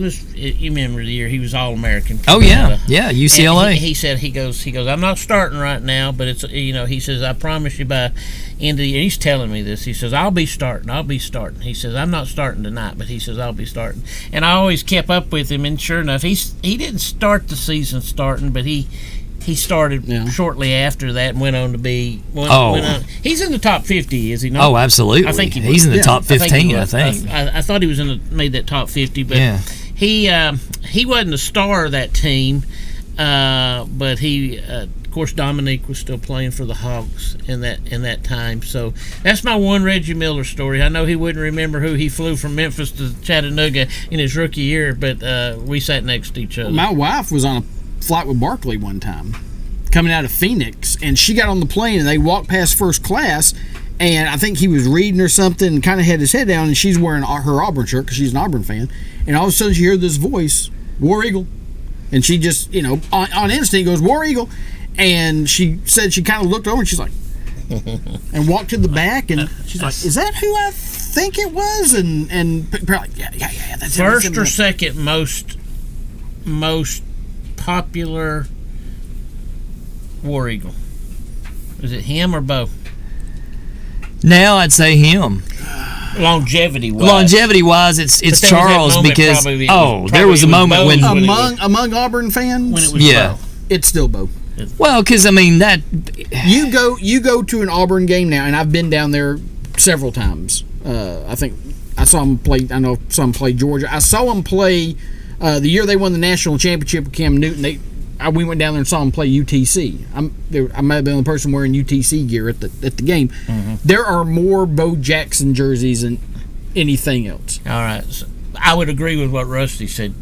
was, you remember the year he was All-American. Oh yeah, UCLA. He said he goes I'm not starting right now, but it's he says I promise you by end of the year. He's telling me this. He says I'll be starting. He says I'm not starting tonight, but he says I'll be starting. And I always kept up with him, and sure enough, he didn't start the season starting, but he he started shortly after that and went on to be. He's in the top 50, is he not? Oh, absolutely. I think he's in the top 15. I think. I thought he was made that top 50, but he wasn't a star of that team. But he, of course, Dominique was still playing for the Hawks in that time. So that's my one Reggie Miller story. I know he wouldn't remember who he flew from Memphis to Chattanooga in his rookie year, but we sat next to each other. My wife was on a flight with Barkley one time, coming out of Phoenix, and she got on the plane and they walked past first class, and I think he was reading or something and kind of had his head down, and she's wearing her Auburn shirt because she's an Auburn fan, and all of a sudden she heard this voice, War Eagle. And she just, on instinct goes, War Eagle. And she said she kind of looked over and she's like, and walked to the back. And she's like, is that who I think it was? And probably, yeah, that's it. First or second most popular War Eagle? Is it him or Bo? Now I'd say him. Longevity wise, it's Charles, because there was a moment when among Auburn fans when it was Bo. It's still Bo. Well, because I mean that you go to an Auburn game now, and I've been down there several times. I think I saw him play. I know saw him play Georgia. I saw him play the year they won the national championship with Cam Newton. We went down there and saw him play UTC. I might have been the person wearing UTC gear at the game. Mm-hmm. There are more Bo Jackson jerseys than anything else. All right, so I would agree with what Rusty said.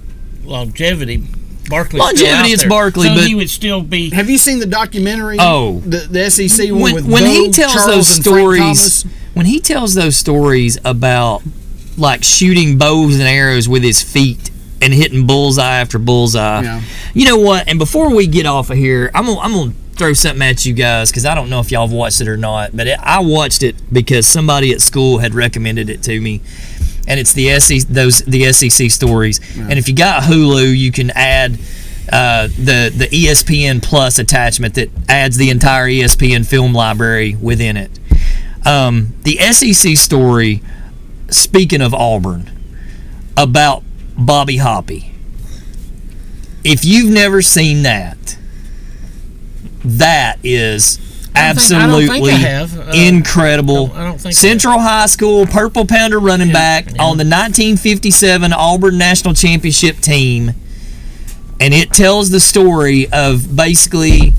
Longevity, it's Barkley, so but he would still be. Have you seen the documentary? Oh, the SEC one with when Bo, he tells Charles, those and stories. When he tells those stories about like shooting bows and arrows with his feet and hitting bullseye after bullseye. Yeah. You know what? And before we get off of here, I'm gonna throw something at you guys because I don't know if y'all have watched it or not, but I watched it because somebody at school had recommended it to me, and it's the SEC stories. Yeah. And if you got Hulu, you can add the ESPN Plus attachment that adds the entire ESPN film library within it. The SEC story, speaking of Auburn, about Bobby Hoppe. If you've never seen that is absolutely incredible. I don't think Central High School Purple Pounder running back on the 1957 Auburn National Championship team, and it tells the story of basically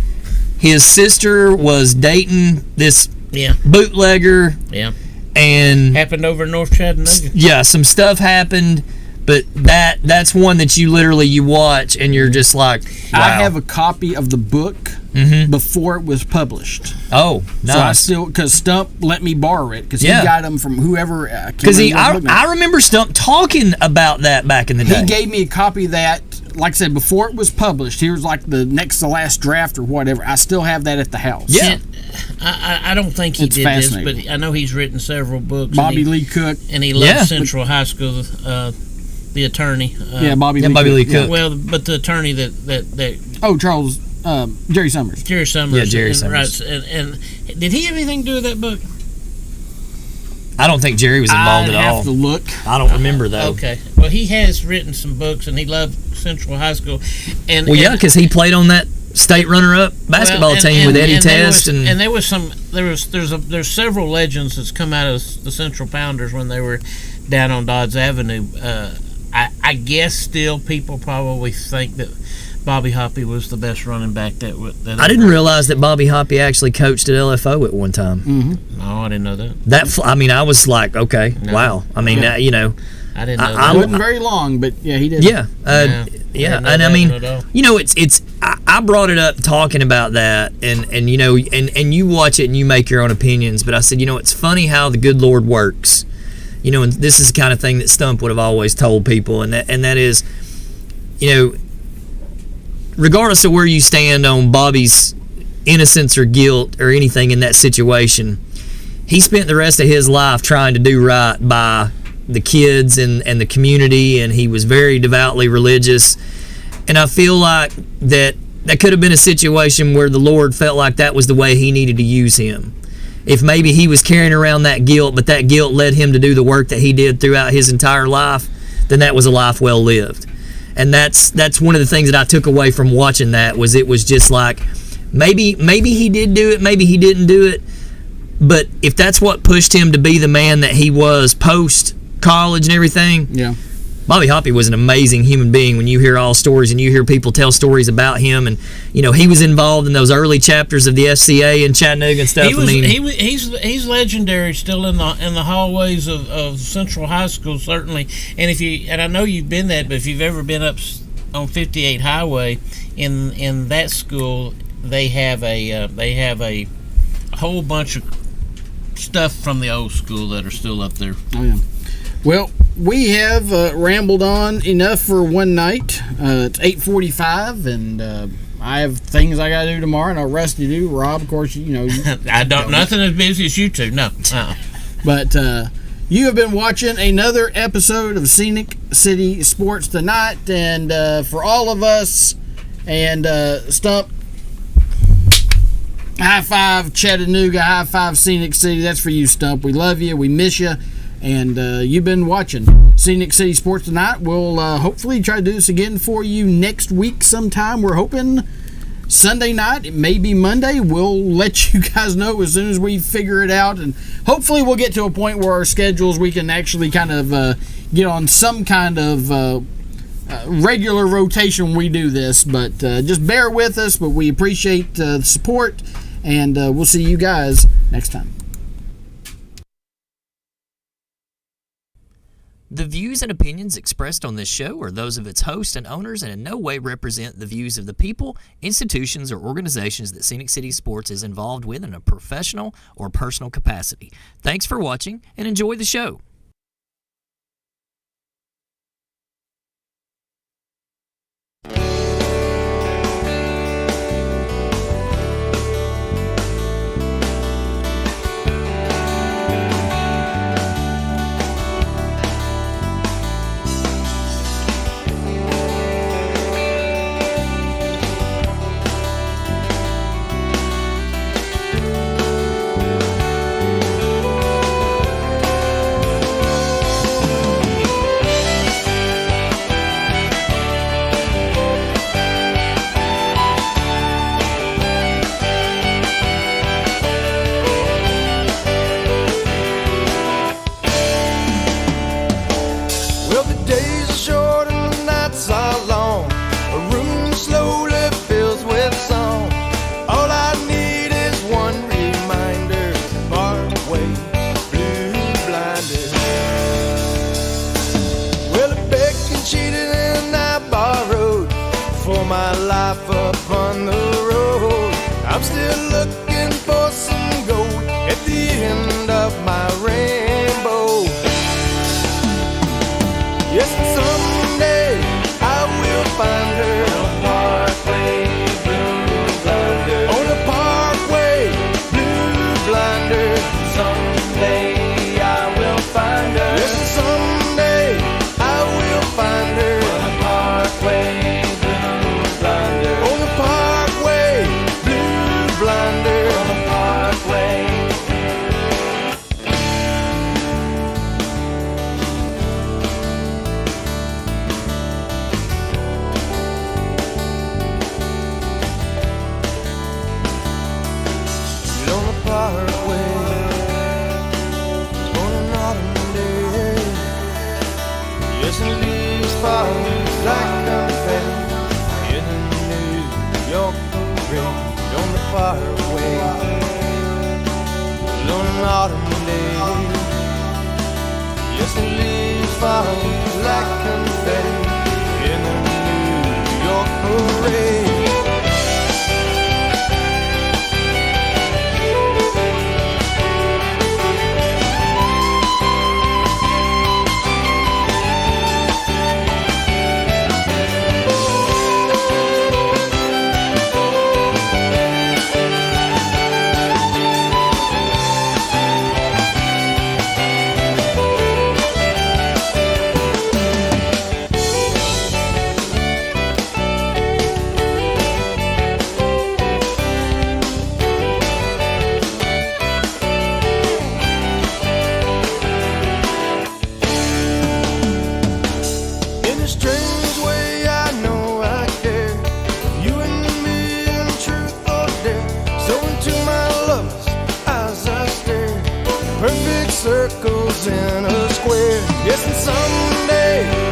his sister was dating this bootlegger. Yeah. And happened over in North Chattanooga. Yeah, some stuff happened. But that's one that you watch and you're just like, wow. I have a copy of the book before it was published. Oh, nice. So because Stump let me borrow it because he got them from whoever. Because I remember Stump talking about that back in the day. He gave me a copy of that, like I said, before it was published. He was like the next to last draft or whatever. I still have that at the house. Yeah. I don't think he did this, but I know he's written several books. Bobby Lee Cook. And he loves Central High School. The attorney. Bobby Lee Cook. Well, but the attorney that Charles, Jerry Summers. Jerry Summers. Yeah, Jerry Summers. Right, and did he have anything to do with that book? I don't think Jerry was involved at all. I have to look. I don't remember, though. Okay. Well, he has written some books, and he loved Central High School. Because he played on that state runner-up basketball team with Eddie Test. And there's several legends that's come out of the Central Pounders when they were down on Dodds Avenue. I guess still people probably think that Bobby Hoppe was the best running back that I didn't realize that Bobby Hoppe actually coached at LFO at one time. Mm-hmm. No, I didn't know that. I was like, okay, wow. I mean, I didn't know that. It wasn't very long, but yeah, he did. Yeah, and I mean, I brought it up talking about that, and you watch it and you make your own opinions. But I said, it's funny how the good Lord works. And this is the kind of thing that Stump would have always told people, and that is, regardless of where you stand on Bobby's innocence or guilt or anything in that situation, he spent the rest of his life trying to do right by the kids and the community, and he was very devoutly religious. And I feel like that could have been a situation where the Lord felt like that was the way he needed to use him. If maybe he was carrying around that guilt, but that guilt led him to do the work that he did throughout his entire life, then that was a life well lived. And that's one of the things that I took away from watching that. Was it was just like maybe he did do it, maybe he didn't do it, but if that's what pushed him to be the man that he was post college and everything, yeah. Bobby Hoppe was an amazing human being. When you hear all stories and you hear people tell stories about him, and he was involved in those early chapters of the FCA in Chattanooga and stuff. He's legendary still in the hallways of Central High School, certainly. And I know you've been that, but if you've ever been up on 58 Highway in that school, they have a whole bunch of stuff from the old school that are still up there. Oh yeah. Well, we have rambled on enough for one night. It's 8:45, and I have things I got to do tomorrow, and I'll rest to do. Rob, of course, I don't. Nothing as busy as you two. No. But you have been watching another episode of Scenic City Sports Tonight, and for all of us, and Stump, high five Chattanooga, high five Scenic City. That's for you, Stump. We love you. We miss you. And you've been watching Scenic City Sports Tonight. We'll hopefully try to do this again for you next week sometime. We're hoping Sunday night. It may be Monday. We'll let you guys know as soon as we figure it out. And hopefully we'll get to a point where our schedules, we can actually kind of get on some kind of regular rotation when we do this. But just bear with us. But we appreciate the support. And we'll see you guys next time. The views and opinions expressed on this show are those of its host and owners and in no way represent the views of the people, institutions, or organizations that Scenic City Sports is involved with in a professional or personal capacity. Thanks for watching and enjoy the show. Well, the days are short and the nights are long. A room slowly fills with song. All I need is one reminder. Parkway, blue blinders. Well, I begged and cheated and I borrowed for my life upon the road. I'm still looking for some gold at the end of my rainbow. Yes, someday I will find her on a parkway, blue blinder. On a parkway, blue blinder. Someday I will find her. Yes, someday I will find her on a parkway, blue blinder. On a parkway, blue blinder. On a parkway. On the parkway, on an autumn day. Yes, and leaves fall like confetti in a New York parade. On the parkway, on an autumn day. Yes, and leaves fall like confetti in a New York parade. circles in a square. Yes, and someday